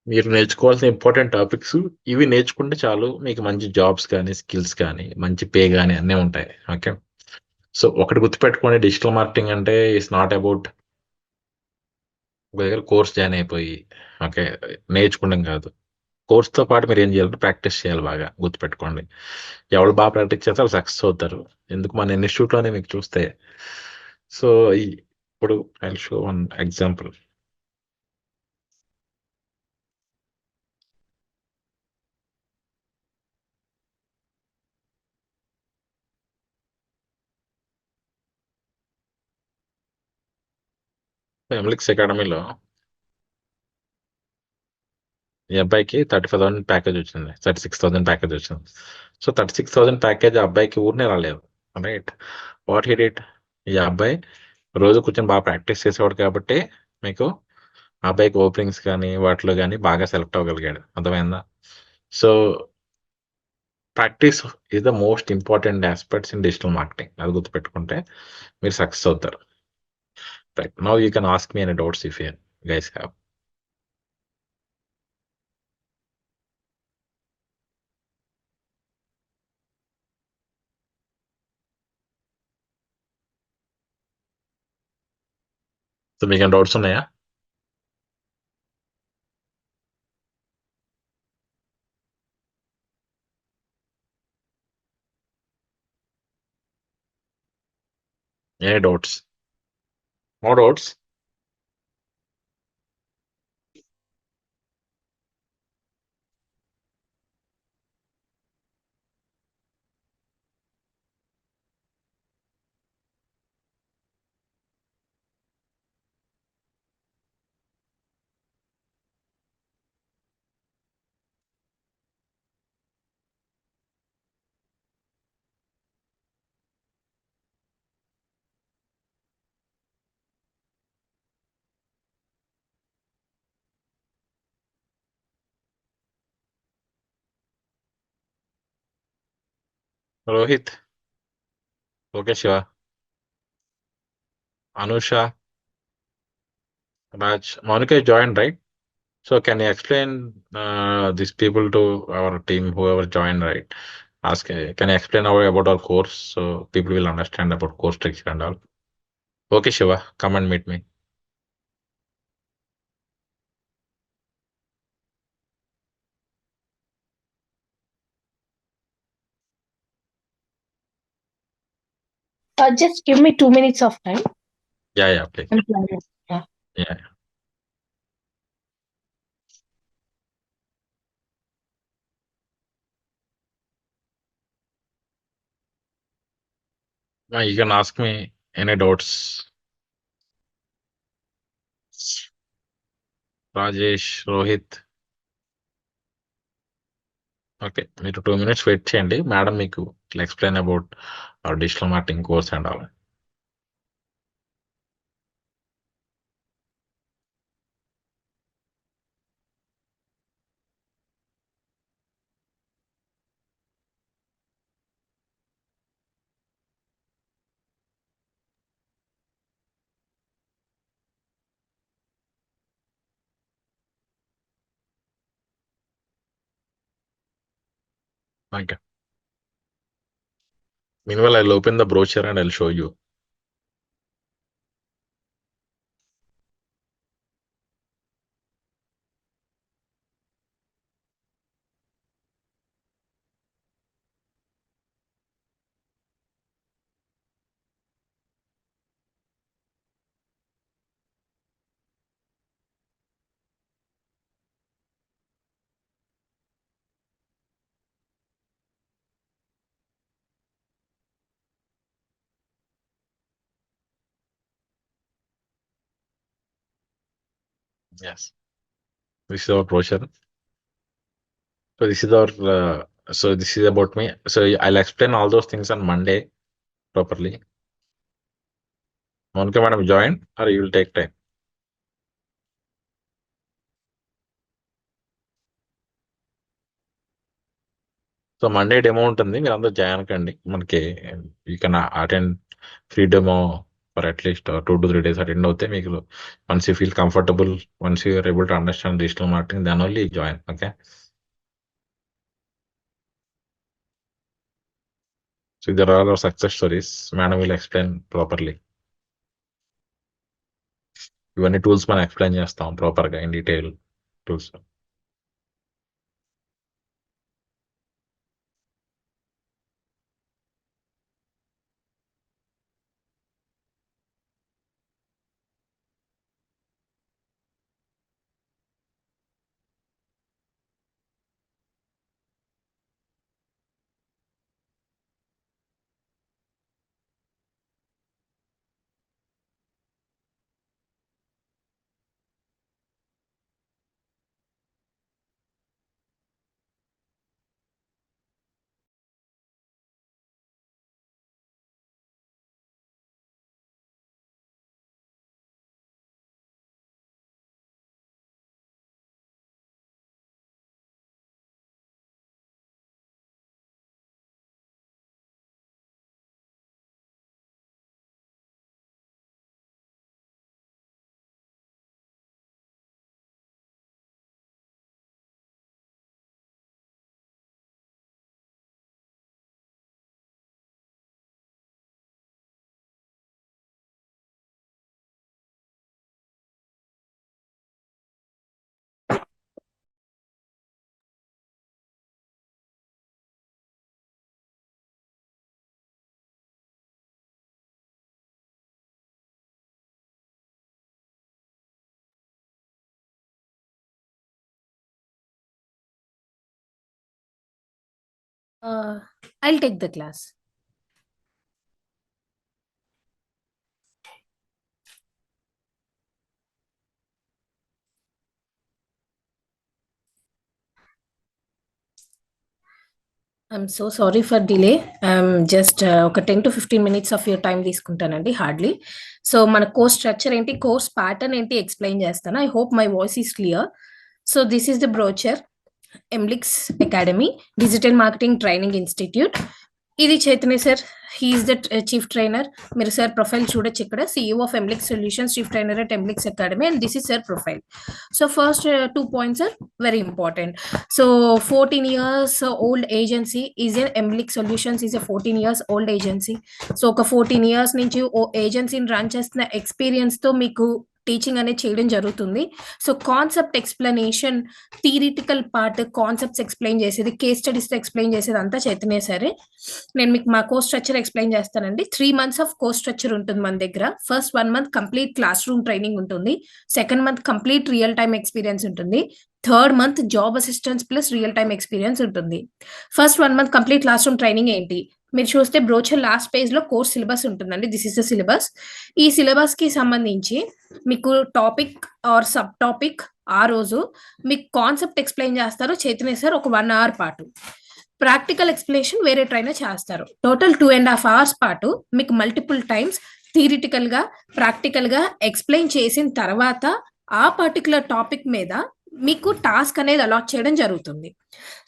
మీరు నేర్చుకోవాల్సిన ఇంపార్టెంట్ టాపిక్స్ ఇవి నేర్చుకుంటే చాలు. మీకు మంచి జాబ్స్ కానీ, స్కిల్స్ కానీ, మంచి పే గాని అన్నీ ఉంటాయి. ఓకే. సో, ఒకటి గుర్తుపెట్టుకోండి, డిజిటల్ మార్కెటింగ్ అంటే ఇట్స్ నాట్ అబౌట్ ఒక దగ్గర కోర్స్ జాయిన్ అయిపోయి ఓకే. నేర్చుకోవడం కాదు. కోర్స్‌తో పాటు మీరేం చేయాలంటే ప్రాక్టీస్ చేయాలి బాగా గుర్తుపెట్టుకోండి. ఎవరు బాగా ప్రాక్టీస్ చేస్తే వాళ్ళు సక్సెస్ అవుతారు. ఎందుకు మన ఇన్‌స్టిట్యూట్‌లోనే మీకు చూస్తే సో, ఇప్పుడు I will show one example. MLX అకాడమీలో ఈ అబ్బాయికి 35,000 ప్యాకేజ్ వచ్చింది. 36,000 ప్యాకేజ్ వచ్చింది. సో, 36,000 ప్యాకేజ్ ఆ అబ్బాయికి ఊరినే రాలేదు. రైట్. వాట్ హి డిడ్, ఈ అబ్బాయి రోజు కూర్చొని బాగా ప్రాక్టీస్ చేసేవాడు కాబట్టి మీకు ఆ అబ్బాయికి ఓపెనింగ్స్ కానీ, వాటిలో గాని బాగా సెలెక్ట్ అవ్వగలిగాడు. అర్థమైందా? So, practice is the most important aspects in digital marketing. అది గుర్తుపెట్టుకుంటే మీరు సక్సెస్ అవుతారు. Right. Now you can ask me any doubts if you guys have. So, మీకేమైనా డౌట్స్ ఉన్నాయా? Any doubts? No doubts? Rohit, okay Shiva, Anusha, Raj, Monica joined, right? So can you explain these people to our team, whoever joined, right? Ask, can you explain about our course so people will understand about course structure and all? Okay, Shiva, come and meet me. Just give me 2 minutes of time. Yeah, please. I'm planning. Yeah. Yeah. You can ask me any doubts. Rajesh, Rohit. Okay. మీరు 2 minutes wait చేయండి. Madam మీకు explain about digital marketing course and all. Okay. Meanwhile, I'll open the brochure and I'll show you. Yes. This is our brochure. So this is our this is about me. So I'll explain all those things on Monday properly. Monica madam join or you will take time? So Monday demo ఉంటుంది. మీరందరూ join కండి. మనకి you can attend free demo for at least 2 to 3 days attend అవుతే మీకు once you feel comfortable, once you are able to understand digital marketing, then only join. Okay. So there are our success stories. Madam will explain properly. ఇవన్నీ tools మనం explain చేస్తాం ప్రాపర్గా in detail tools. I'll take the class. I'm so sorry for delay. Just ఒక 10 to 15 minutes of your time తీసుకుంటానండి hardly. So మన course structure ఏంటి, course pattern ఏంటి explain చేస్తాను. I hope my voice is clear. So this is the brochure, Emblix academy digital marketing training institute. ఇది Chaitanya sir, he is the chief trainer. మీరు sir profile చూడొచ్చు ఇక్కడ, CEO of Emblix solutions, chief trainer at Emblix academy, and this is sir profile. So first 2 points are very important. So 14 years old agency is an Emblix solutions is a 14 years old agency. So ఒక 14 years నుంచి ఏజెన్సీని run చేస్తున్న experience తో మీకు teaching అనేది చేయడం జరుగుతుంది. So concept explanation, theoretical part, concepts explain చేసేది, case స్టడీస్తో explain చేసేది అంతా చైతన్య సరే. నేను మీకు మా కోర్స్ స్ట్రక్చర్ ఎక్స్ప్లెయిన్ చేస్తానండి. 3 months ఆఫ్ కోర్స్ స్ట్రక్చర్ ఉంటుంది మన దగ్గర. First 1 month complete class room training ఉంటుంది. Second month complete real time experience ఉంటుంది. Third month job assistance plus real time experience ఉంటుంది. First 1 month complete class room training ఏంటి? మీరు చూస్తే బ్రోచర్ లాస్ట్ పేజ్ లో కోర్స్ సిలబస్ ఉంటుందండి. This is the syllabus. ఈ syllabus కి సంబంధించి మీకు టాపిక్ ఆర్ సబ్ టాపిక్ ఆ రోజు మీకు కాన్సెప్ట్ ఎక్స్ప్లెయిన్ చేస్తారు చైతన్య సార్ ఒక 1 hour పాటు. ప్రాక్టికల్ ఎక్స్ప్లెనేషన్ వేరే ట్రైనర్ చేస్తారు. టోటల్ 2.5 hours పాటు మీకు మల్టిపుల్ టైమ్స్ థియరిటికల్ గా ప్రాక్టికల్ గా ఎక్స్ప్లెయిన్ చేసిన తర్వాత ఆ పర్టికులర్ టాపిక్ మీద మీకు టాస్క్ అనేది అలాట్ చేయడం జరుగుతుంది.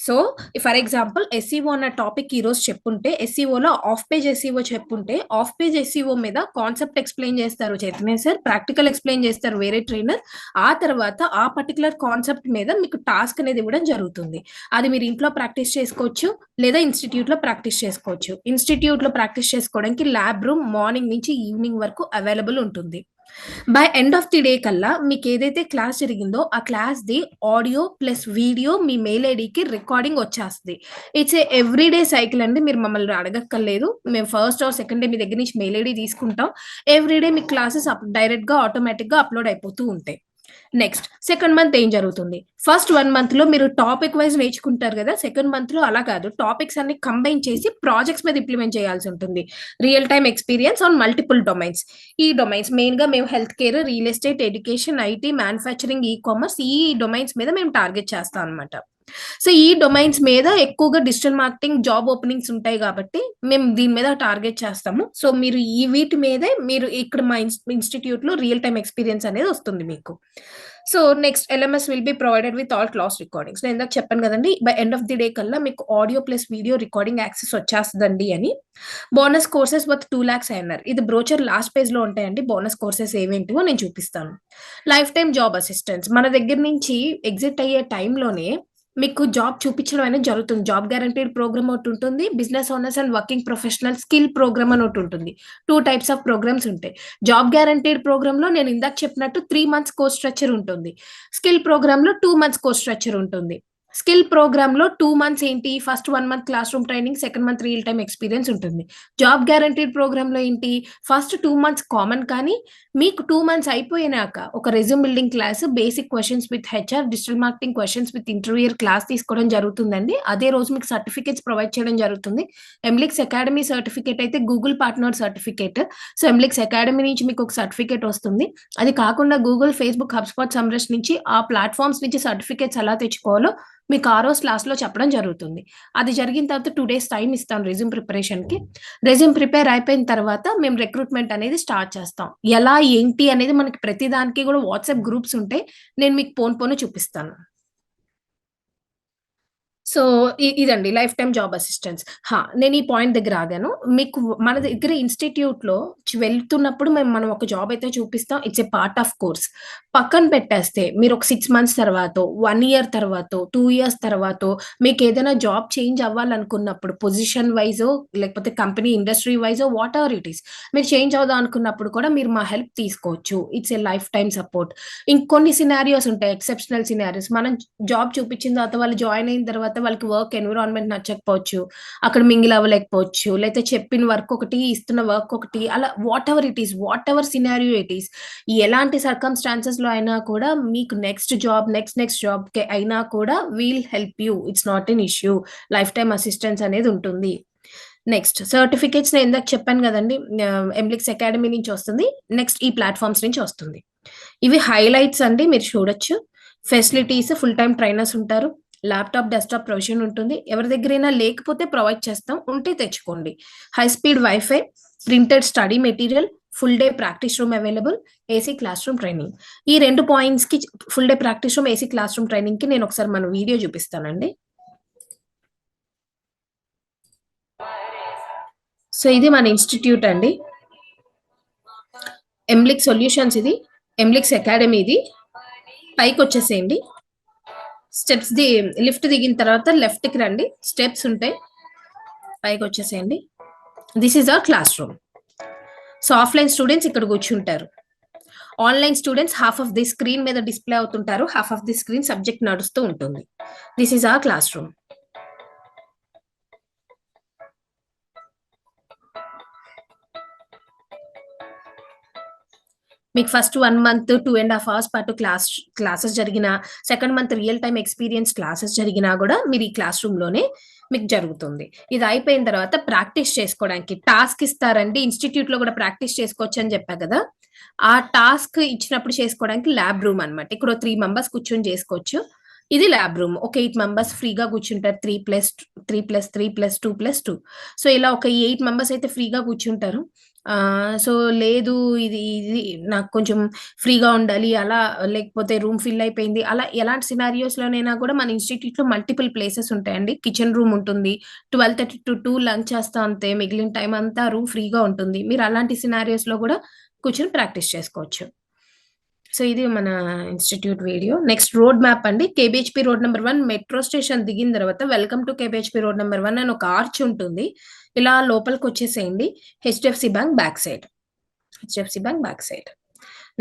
సో ఫర్ ఎగ్జాంపుల్ ఎస్ఈఓ అన్న టాపిక్ ఈ రోజు చెప్పుంటే, ఎస్ఈఓలో ఆఫ్ పేజ్ ఎస్ఈఓ చెప్పుంటే, ఆఫ్ పేజ్ ఎస్ఈఓ మీద కాన్సెప్ట్ ఎక్స్ప్లెయిన్ చేస్తారు చైతన్య సార్, ప్రాక్టికల్ ఎక్స్ప్లెయిన్ చేస్తారు వేరే ట్రైనర్. ఆ తర్వాత ఆ పర్టికులర్ కాన్సెప్ట్ మీద మీకు టాస్క్ అనేది ఇవ్వడం జరుగుతుంది. అది మీరు ఇంట్లో ప్రాక్టీస్ చేసుకోవచ్చు లేదా ఇన్స్టిట్యూట్ లో ప్రాక్టీస్ చేసుకోవచ్చు. ఇన్స్టిట్యూట్ లో ప్రాక్టీస్ చేసుకోవడానికి ల్యాబ్ రూమ్ మార్నింగ్ నుంచి ఈవినింగ్ వరకు అవైలబుల్ ఉంటుంది. By end of the day కల్లా మీకు ఏదైతే క్లాస్ జరిగిందో ఆ class the audio plus video me mail ఐడికి రికార్డింగ్ వచ్చేస్తుంది. ఇట్స్ ఏ ఎవ్రీడే సైకిల్ అండి. మీరు మమ్మల్ని అడగక్కర్లేదు. మేము ఫస్ట్ ఆర్ సెకండ్ డే మీ దగ్గర నుంచి మెయిల్ ఐడి తీసుకుంటాం. ఎవ్రీడే మీ క్లాసెస్ డైరెక్ట్ గా ఆటోమేటిక్ గా అప్లోడ్ అయిపోతూ ఉంటాయి. నెక్స్ట్ సెకండ్ మంత్ ఏం జరుగుతుంది? ఫస్ట్ 1 month లో మీరు టాపిక్ వైజ్ నేర్చుకుంటారు కదా. సెకండ్ మంత్ లో అలా కాదు, టాపిక్స్ అన్ని కంబైన్ చేసి ప్రాజెక్ట్స్ మీద ఇంప్లిమెంట్ చేయాల్సి ఉంటుంది. Real time experience on multiple domains. ఈ డొమైన్స్ మెయిన్ గా మేము health care, real estate, education, IT, manufacturing, e commerce, ఈ డొమైన్స్ మీద మేము టార్గెట్ చేస్తాం అనమాట. సో ఈ డొమైన్స్ మీద ఎక్కువగా డిజిటల్ మార్కెటింగ్ జాబ్ ఓపెనింగ్స్ ఉంటాయి కాబట్టి మేము దీని మీద టార్గెట్ చేస్తాము. సో మీరు ఈ వీటి మీదే మీరు ఇక్కడ మా ఇన్స్టిట్యూట్ లో రియల్ టైమ్ ఎక్స్పీరియన్స్ అనేది వస్తుంది మీకు. So next LMS will be provided with all class recordings. నేను ఇందాక చెప్పాను కదండి, by end of the day కల్లా మీకు audio plus video recording access వచ్చేస్తుందండి అని. బోనస్ కోర్సెస్ వర్త్ 2 lakhs అన్నారు. ఇది బ్రోచర్ లాస్ట్ పేజ్ లో ఉంటాయండి. బోనస్ కోర్సెస్ ఏమేంటివో నేను చూపిస్తాను. లైఫ్ టైమ్ జాబ్ అసిస్టెన్స్ మన దగ్గర నుంచి ఎగ్జిట్ అయ్యే టైంలోనే మీకు జాబ్ చూపించడం అనేది జరుగుతుంది. జాబ్ గ్యారంటీడ్ ప్రోగ్రామ్ ఒకటి ఉంటుంది, business owners and working professional skill program అని ఒకటి ఉంటుంది. 2 types ఆఫ్ ప్రోగ్రామ్స్ ఉంటాయి. జాబ్ గ్యారంటీడ్ ప్రోగ్రామ్ లో నేను ఇందాక చెప్పినట్టు 3 months కోర్స్ స్ట్రక్చర్ ఉంటుంది. స్కిల్ ప్రోగ్రామ్ లో 2 months కోర్స్ స్ట్రక్చర్ ఉంటుంది. స్కిల్ ప్రోగ్రామ్ లో 2 months ఏంటి? First 1 month class room training, second month real time experience ఉంటుంది. జాబ్ గ్యారంటీడ్ ప్రోగ్రామ్ లో ఏంటి? ఫస్ట్ 2 months కామన్, కానీ మీకు 2 months అయిపోయినాక ఒక resume building class, basic questions with HR, digital marketing questions with interviewer class తీసుకోవడం జరుగుతుందండి. అదే రోజు మీకు సర్టిఫికేట్స్ ప్రొవైడ్ చేయడం జరుగుతుంది. ఎంబ్లిక్స్ అకాడమీ సర్టిఫికేట్ అయితే Google partner certificate. So Emblix academy నుంచి మీకు ఒక సర్టిఫికేట్ వస్తుంది. అది కాకుండా గూగుల్, ఫేస్బుక్, హబ్స్పాట్, సమ్రష్ నుంచి ఆ ప్లాట్ఫామ్స్ నుంచి సర్టిఫికేట్స్ ఎలా తెచ్చుకోవాలో మీకు ఆ రోజు క్లాస్ లో చెప్పడం జరుగుతుంది. అది జరిగిన తర్వాత 2 days టైం ఇస్తాం రెజ్యూమ్ ప్రిపరేషన్ కి. రెజ్యూమ్ ప్రిపేర్ అయిపోయిన తర్వాత మేము రిక్రూట్మెంట్ అనేది స్టార్ట్ చేస్తాం. ఎలా ఏంటి అనేది మనకి ప్రతి దానికి కూడా వాట్సాప్ గ్రూప్స్ ఉంటాయి. నేను మీకు పోను చూపిస్తాను. సో ఇదండి లైఫ్ టైమ్ జాబ్ అసిస్టెన్స్. నేను ఈ పాయింట్ దగ్గర ఆగాను. మీకు మన దగ్గర ఇన్స్టిట్యూట్ లో వెళ్తున్నప్పుడు మనం ఒక జాబ్ అయితే చూపిస్తాం. It's a part of course. పక్కన పెట్టేస్తే మీరు ఒక 6 months తర్వాత, 1 year తర్వాత, 2 years తర్వాత మీకు ఏదైనా జాబ్ చేంజ్ అవ్వాలనుకున్నప్పుడు పొజిషన్ వైజో లేకపోతే కంపెనీ ఇండస్ట్రీ వైజో వాట్ ఎవర్ ఇట్ ఈస్, మీరు చేంజ్ అవుదాం అనుకున్నప్పుడు కూడా మీరు మా హెల్ప్ తీసుకోవచ్చు. It's a life time support. ఇంకొన్ని సినారియోస్ ఉంటాయి, ఎక్సెప్షనల్ సినారియోస్. మనం జాబ్ చూపించిన తర్వాత వాళ్ళు జాయిన్ అయిన తర్వాత వాళ్ళకి వర్క్ ఎన్విరాన్మెంట్ నచ్చకపోవచ్చు, అక్కడ మింగిల్ అవ్వలేకపోవచ్చు, లేకపోతే చెప్పిన వర్క్ ఒకటి, ఇస్తున్న వర్క్ ఒకటి, అలా what ever it is, what ever scenario it is, ఎలాంటి సర్కమ్స్టాన్సెస్ లో అయినా కూడా మీకు నెక్స్ట్ జాబ్ కి అయినా కూడా we'll help you. It's not an issue. Life time assistance అనేది ఉంటుంది. నెక్స్ట్ సర్టిఫికేట్స్ నేను ఇందాక చెప్పాను కదండి, ఎంబ్లిక్స్ అకాడమీ నుంచి వస్తుంది. నెక్స్ట్ ఈ ప్లాట్ఫామ్స్ నుంచి వస్తుంది. ఇవి హైలైట్స్ అండి, మీరు చూడొచ్చు. ఫెసిలిటీస్, ఫుల్ టైమ్ ట్రైనర్స్ ఉంటారు, ల్యాప్టాప్ డెస్క్టాప్ ప్రొవిజన్ ఉంటుంది. ఎవరి దగ్గరైనా లేకపోతే ప్రొవైడ్ చేస్తాం, ఉంటే తెచ్చుకోండి. High speed wifi, printed study material, full day practice room available, AC class room training. ఈ 2 points కి, full day practice room, AC class room training కి నేను ఒకసారి మన వీడియో చూపిస్తానండి. సో ఇది మన ఇన్స్టిట్యూట్ అండి, ఎంబ్లిక్ సొల్యూషన్స్. ఇది ఎంబ్లిక్స్ అకాడమీ. ఇది పైకి వచ్చేసేయండి. స్టెప్స్ లిఫ్ట్ దిగిన తర్వాత లెఫ్ట్ కి రండి, స్టెప్స్ ఉంటాయి, పైకి వచ్చేసేయండి. This is hour class room. So offline students ఇక్కడ కూర్చుంటారు. Online students half of the screen మీద డిస్ప్లే అవుతుంటారు, half of the screen subject నడుస్తూ ఉంటుంది. This is hour class room. మీకు ఫస్ట్ 1 మంత్ 2.5 అవర్స్ పాటు క్లాసెస్ జరిగినా, second month real time experience classes జరిగినా కూడా మీరు ఈ క్లాస్ రూమ్ లోనే మీకు జరుగుతుంది. ఇది అయిపోయిన తర్వాత ప్రాక్టీస్ చేసుకోవడానికి టాస్క్ ఇస్తారండి. ఇన్స్టిట్యూట్ లో కూడా ప్రాక్టీస్ చేసుకోవచ్చు అని చెప్పా కదా. ఆ టాస్క్ ఇచ్చినప్పుడు చేసుకోవడానికి ల్యాబ్ రూమ్ అన్నమాట. ఇక్కడ 3 మెంబర్స్ కూర్చొని చేసుకోవచ్చు. ఇది ల్యాబ్ రూమ్. ఒక 8 మెంబర్స్ ఫ్రీగా కూర్చుంటారు. 3+3+2+2. సో ఇలా ఒక 8 మెంబర్స్ అయితే ఫ్రీగా కూర్చుంటారు. సో లేదు ఇది నాకు కొంచెం ఫ్రీగా ఉండాలి అలా, లేకపోతే రూమ్ ఫిల్ అయిపోయింది అలా ఎలాంటి సినారియోస్ లోనైనా కూడా మన ఇన్స్టిట్యూట్ లో మల్టిపుల్ ప్లేసెస్ ఉంటాయండి. కిచెన్ రూమ్ ఉంటుంది. 12:30 to 2 లంచ్ చేస్తా అంతే, మిగిలిన టైం అంతా రూమ్ ఫ్రీగా ఉంటుంది. మీరు అలాంటి సినారియోస్ లో కూడా కూర్చొని ప్రాక్టీస్ చేసుకోవచ్చు. సో ఇది మన institute video. Next road map అండి. KBHP road number 1 metro station దిగిన తర్వాత welcome to KBHP road number 1 అని ఒక ఆర్చ్ ఉంటుంది. ఇలా లోపలికి వచ్చేసేయండి. HDFC bank back side.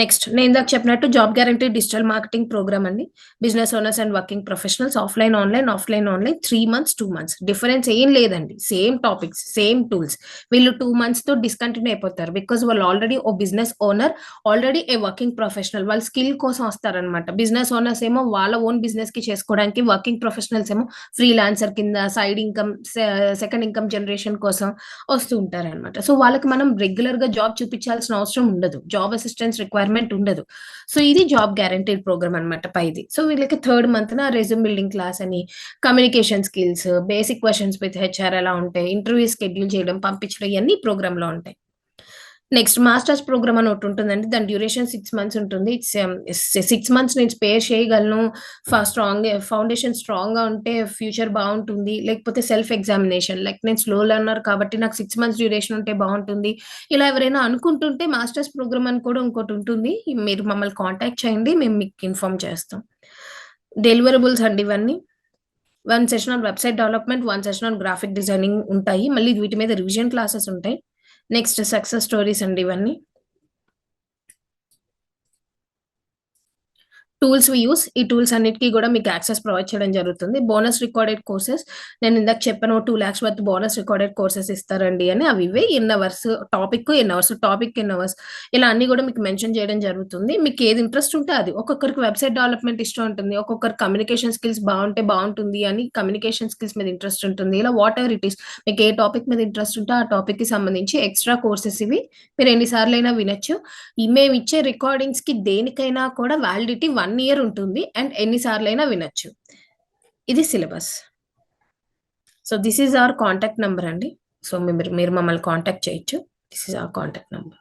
Next నేను ఇందాక చెప్పినట్టు job guarantee digital marketing program అండి. Business owners and working professionals offline online 3 months 2 months difference ఏం లేదండి. Same topics, same tools. వీళ్ళు 2 months తో డిస్కంటిన్యూ అయిపోతారు. బికాస్ వాళ్ళు ఆల్రెడీ ఓ బిజినెస్ ఓనర్, ఆల్రెడీ ఏ వర్కింగ్ ప్రొఫెషనల్. వాళ్ళు స్కిల్ కోసం వస్తారనమాట. బిజినెస్ ఓనర్స్ ఏమో వాళ్ళ ఓన్ బిజినెస్ కి చేసుకోవడానికి, వర్కింగ్ ప్రొఫెషనల్స్ ఏమో ఫ్రీలాన్సర్ కింద side income, second income generation కోసం వస్తూ ఉంటారనమాట. సో వాళ్ళకి మనం రెగ్యులర్ గా జాబ్ చూపించాల్సిన అవసరం ఉండదు. జాబ్ అసిస్టెన్స్ రిక్వైర్మెంట్ ఉండదు. సో ఇది జాబ్ గ్యారంటీడ్ ప్రోగ్రామ్ అనమాట పైది. సో వీళ్ళకి 3rd month resume building class అని, communication skills, basic questions with HR ఎలా ఉంటాయి, ఇంటర్వ్యూ షెడ్యూల్ చేయడం, పంపించడం, ఇవన్నీ ప్రోగ్రామ్ లో ఉంటాయి. నెక్స్ట్ మాస్టర్స్ ప్రోగ్రామ్ అని ఒకటి ఉంటుందండి. దాని డ్యూరేషన్ 6 months ఉంటుంది. 6 months నేను స్పేర్ చేయగలను. ఫౌండేషన్ స్ట్రాంగ్ గా ఉంటే ఫ్యూచర్ బాగుంటుంది. లేకపోతే సెల్ఫ్ ఎగ్జామినేషన్, లైక్ నేను స్లో లెర్నర్ కాబట్టి నాకు 6 months డ్యూరేషన్ ఉంటే బాగుంటుంది. ఇలా ఎవరైనా అనుకుంటుంటే మాస్టర్స్ ప్రోగ్రామ్ అని కూడా ఇంకోటి ఉంటుంది. మీరు మమ్మల్ని కాంటాక్ట్ చేయండి, మేము మీకు ఇన్ఫార్మ్ చేస్తాం. డెలివరబుల్స్ అండి ఇవన్నీ. 1 session on website development, 1 session on graphic designing ఉంటాయి. మళ్ళీ వీటి మీద రివిజన్ క్లాసెస్ ఉంటాయి. నెక్స్ట్ సక్సెస్ స్టోరీస్ అండి ఇవన్నీ. టూల్స్ వి యూస్. ఈ టూల్స్ అన్నిటికీ కూడా మీకు యాక్సెస్ ప్రొవైడ్ చేయడం జరుగుతుంది. బోనస్ రికార్డెడ్ కోర్సెస్ నేను ఇందాక చెప్పాను, 2 lakhs worth bonus recorded courses ఇస్తారండి అని. అవి ఇవే ఎన్ అవర్స్, టాపిక్ ఎన్ అవర్స్ ఇలా అన్ని కూడా మీకు మెన్షన్ చేయడం జరుగుతుంది. మీకు ఏది ఇంట్రెస్ట్ ఉంటే అది. ఒక్కొక్కరికి వెబ్సైట్ డెవలప్మెంట్ ఇష్టం ఉంటుంది, ఒక్కొక్కరు కమ్యూనికేషన్ స్కిల్స్ బాగుంటే బాగుంటుంది అని కమ్యూనికేషన్ స్కిల్స్ మీద ఇంట్రెస్ట్ ఉంటుంది. ఇలా వాట్ ఎవర్ ఇట్ ఈస్, మీకు ఏ టాపిక్ మీద ఇంట్రెస్ట్ ఉంటే ఆ టాపిక్ కి సంబంధించి ఎక్స్ట్రా కోర్సెస్ ఇవి మీరు ఎన్నిసార్లు అయినా వినొచ్చు. మేము ఇచ్చే రికార్డింగ్స్ కి దేనికైనా కూడా వ్యాలిడిటీ 1 year ఉంటుంది అండ్ ఎన్నిసార్లైనా వినొచ్చు. ఇది syllabus. So this is our contact number అండి. సో మీరు మమ్మల్ని కాంటాక్ట్ చేయొచ్చు. This is our contact number.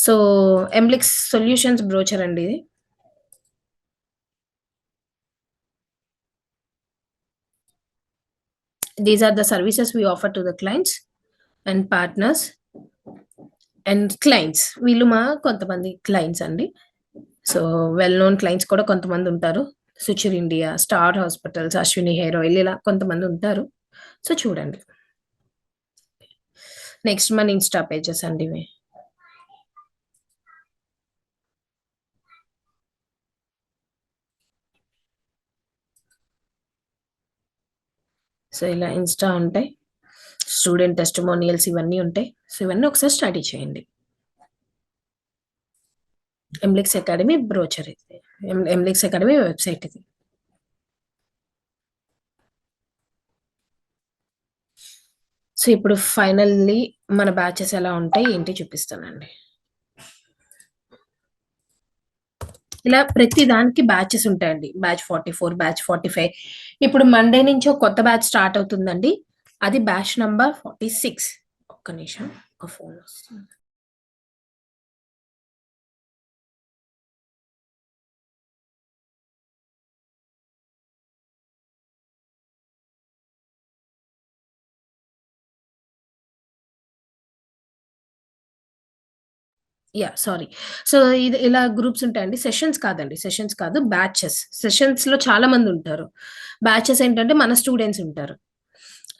So Emblix solutions brochure అండి ఇది. These are the services we offer to the clients and partners and clients. వీళ్ళు మా కొంతమంది clients అండి. సో వెల్ నోన్ క్లయింట్స్ కూడా కొంతమంది ఉంటారు. Suchir India, star hospitals, Ashwini hair oil, ఇలా కొంతమంది ఉంటారు. సో చూడండి. నెక్స్ట్ మన ఇన్స్టా పేజెస్ అండి ఇవి. సో ఇలా ఇన్స్టా ఉంటాయి, స్టూడెంట్ టెస్టిమోనియల్స్ ఇవన్నీ ఉంటాయి. సో ఇవన్నీ ఒకసారి స్టడీ చేయండి. ఎంబ్లిక్స్ అకాడమీ బ్రోచర్ ఇది, ఎంబ్లిక్స్ అకాడమీ వెబ్సైట్ ఇది. సో ఇప్పుడు ఫైనల్లీ మన బ్యాచెస్ ఎలా ఉంటాయి ఏంటి చూపిస్తానండి. ఇలా ప్రతి దానికి బ్యాచెస్ ఉంటాయండి. Batch 44, batch 45. ఇప్పుడు మండే నుంచి ఒక కొత్త బ్యాచ్ స్టార్ట్ అవుతుందండి. అది బ్యాచ్ నంబర్ 46. ఒక్క నిమిషం, ఒక ఫోన్ వస్తుంది. సారీ. సో ఇది ఇలా గ్రూప్స్ ఉంటాయండి. సెషన్స్ కాదండి, సెషన్స్ కాదు, బ్యాచెస్. సెషన్స్ లో చాలా మంది ఉంటారు. బ్యాచెస్ ఏంటంటే మన స్టూడెంట్స్ ఉంటారు.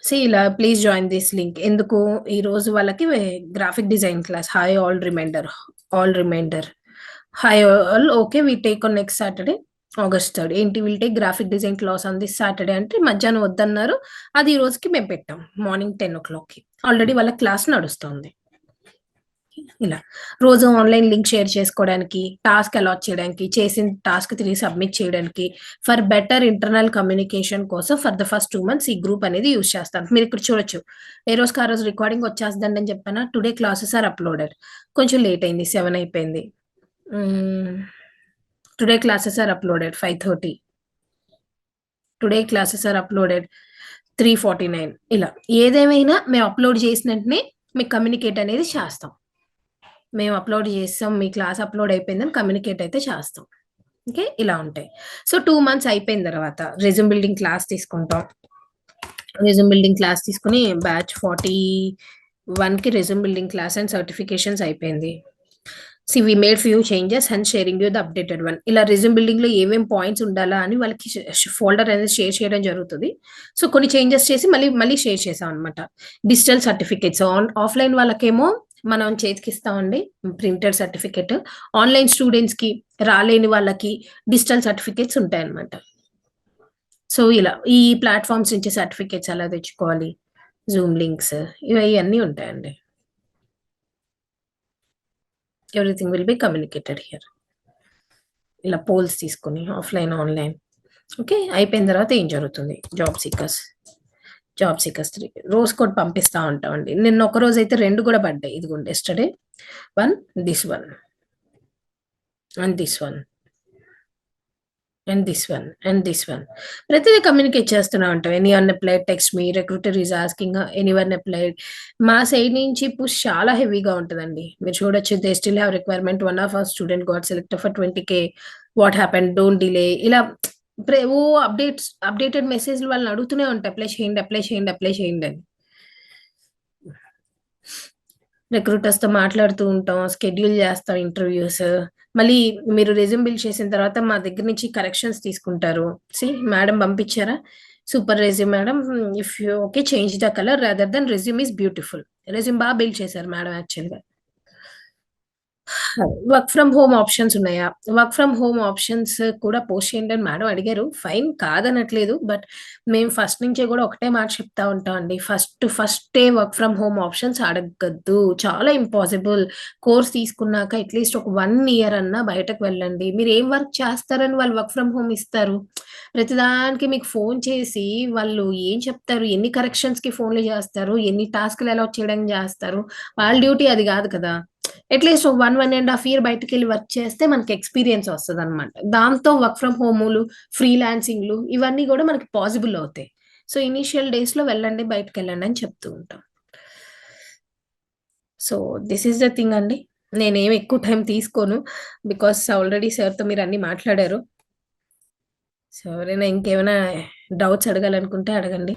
సో ఇలా ప్లీజ్ జాయిన్ దిస్ లింక్. ఎందుకు ఈ రోజు వాళ్ళకి graphic design class, all reminder hi all. Okay. We take on next Saturday August 3. ఏంటి will take graphic design class on this Saturday అంటే మధ్యాహ్నం వద్దన్నారు. అది ఈ రోజుకి మేము పెట్టాం. మార్నింగ్ 10:00కి. ఆల్రెడీ వాళ్ళ క్లాస్ నడుస్తోంది. ఇలా రోజు ఆన్లైన్ లింక్ షేర్ చేసుకోవడానికి, టాస్క్ అలాట్ చేయడానికి, చేసిన టాస్క్ తిరిగి సబ్మిట్ చేయడానికి, ఫర్ బెటర్ ఇంటర్నల్ కమ్యూనికేషన్ కోసం ఫర్ ద ఫస్ట్ 2 మంత్స్ ఈ గ్రూప్ అనేది యూజ్ చేస్తాను. మీరు ఇక్కడ చూడొచ్చు. ఏ రోజుకి ఆ రోజు రికార్డింగ్ వచ్చేస్తుందండి అని చెప్పానా. Today classes are uploaded. కొంచెం లేట్ అయింది. 7 అయిపోయింది. Today classes are uploaded 5:30. Today classes are uploaded 3:49. ఇలా ఏదేమైనా మేము అప్లోడ్ చేసిన వెంటనే మీకు కమ్యూనికేట్ అనేది చేస్తాం. మేము అప్లోడ్ చేస్తాం, మీ క్లాస్ అప్లోడ్ అయిపోయిందని కమ్యూనికేట్ అయితే చేస్తాం. ఓకే. ఇలా ఉంటాయి. సో 2 మంత్స్ అయిపోయిన తర్వాత రెజ్యూమ్ బిల్డింగ్ క్లాస్ తీసుకుంటాం. రెజ్యూమ్ బిల్డింగ్ క్లాస్ తీసుకుని బ్యాచ్ 41కి resume building class and certifications అయిపోయింది. See we made few changes and sharing you the updated one. ఇలా రెజ్యూమ్ బిల్డింగ్ లో ఏమేం పాయింట్స్ ఉండాలా అని వాళ్ళకి ఫోల్డర్ అనేది షేర్ చేయడం జరుగుతుంది. సో కొన్ని చేంజెస్ చేసి మళ్ళీ షేర్ చేసాం అనమాట. డిజిటల్ సర్టిఫికేట్స్ ఆఫ్లైన్ వాళ్ళకేమో మనం చేతికిస్తామండి ప్రింటెడ్ సర్టిఫికేట్. ఆన్లైన్ స్టూడెంట్స్ కి రాలేని వాళ్ళకి డిజిటల్ సర్టిఫికేట్స్ ఉంటాయన్నమాట. సో ఇలా ఈ ప్లాట్ఫామ్స్ నుంచి సర్టిఫికేట్స్ ఎలా తెచ్చుకోవాలి, జూమ్ లింక్స్ ఇవన్నీ ఉంటాయండి. Everything will be communicated here. ఇలా పోల్స్ తీసుకొని ఆఫ్లైన్ ఆన్లైన్. ఓకే. అయిపోయిన తర్వాత ఏం జరుగుతుంది? జాబ్ సీకర్స్ 3 రోజ్ కోడ్ పంపిస్తా ఉంటామండి. నిన్న ఒక రోజు అయితే 2 కూడా పడ్డాయి. ఇదిగోండి yesterday 1, this 1 and this 1 and this 1 and this 1. ప్రతిదీ కమ్యూనికేట్ చేస్తూనే ఉంటాం. Anyone applied, text me, recruiter is asking anyone applied. మా సైడ్ నుంచి పుష్ చాలా హెవీగా ఉంటదండి. మీరు చూడొచ్చు. They still have requirement. One of our student got selected for 20K. What happened? Don't delay. ఇలా అప్డేటెడ్ మెసేజ్లు వాళ్ళని అడుగుతూనే ఉంటాయి. అప్లై చేయండి అని. రిక్రూటర్స్ తో మాట్లాడుతూ ఉంటాం, స్కెడ్యూల్ చేస్తాం ఇంటర్వ్యూస్. మళ్ళీ మీరు రెజ్యూమ్ బిల్డ్ చేసిన తర్వాత మా దగ్గర నుంచి కరెక్షన్స్ తీసుకుంటారు. మేడం పంపించారా, super resume madam, if you okay change the colour rather than resume is beautiful. Resume బాగా బిల్డ్ చేశారు మేడం యాక్చువల్గా. వర్క్ ఫ్రమ్ హోమ్ ఆప్షన్స్ ఉన్నాయా? వర్క్ ఫ్రమ్ హోమ్ ఆప్షన్స్ కూడా పోస్ట్ చేయండి అని మేడం అడిగారు. ఫైన్, కాదనట్లేదు. బట్ మేము ఫస్ట్ నుంచే కూడా ఒకటే మాట చెప్తా ఉంటాం అండి. ఫస్టే వర్క్ ఫ్రమ్ హోమ్ ఆప్షన్స్ అడగద్దు. చాలా ఇంపాసిబుల్. కోర్స్ తీసుకున్నాక అట్లీస్ట్ ఒక 1 ఇయర్ అన్నా బయటకు వెళ్ళండి. మీరు ఏం వర్క్ చేస్తారని వాళ్ళు వర్క్ ఫ్రమ్ హోమ్ ఇస్తారు? ప్రతిదానికి మీకు ఫోన్ చేసి వాళ్ళు ఏం చెప్తారు? ఎన్ని కరెక్షన్స్‌కి ఫోన్‌లు చేస్తారు? ఎన్ని టాస్క్‌లు అలాట్ చేయడానికి చేస్తారు? వాళ్ళ డ్యూటీ అది కాదు కదా! అట్లీస్ట్ 1.5 ఇయర్ బయటకెళ్ళి వర్క్ చేస్తే మనకి ఎక్స్‌పీరియన్స్ వస్తదనమాట. దాంతో వర్క్ ఫ్రమ్ హోములు, ఫ్రీలాన్సింగ్‌లు ఇవన్నీ గూడా మనకి పాసిబుల్ అవుతాయి. సో, ఇనీషియల్ డేస్‌లో వెళ్ళండి, బయటికెళ్ళండి అని చెప్తూ ఉంటాం. So, this is the thing అండి. నేనేమి ఎక్కువ టైం తీసుకోను. బికాజ్ ఆల్రెడీ సార్‌తో మీరన్నీ మాట్లాడారు. సో, ఎవరైనా ఇంకేమైనా డౌట్స్ అడగాలనుకుంటే అడగండి.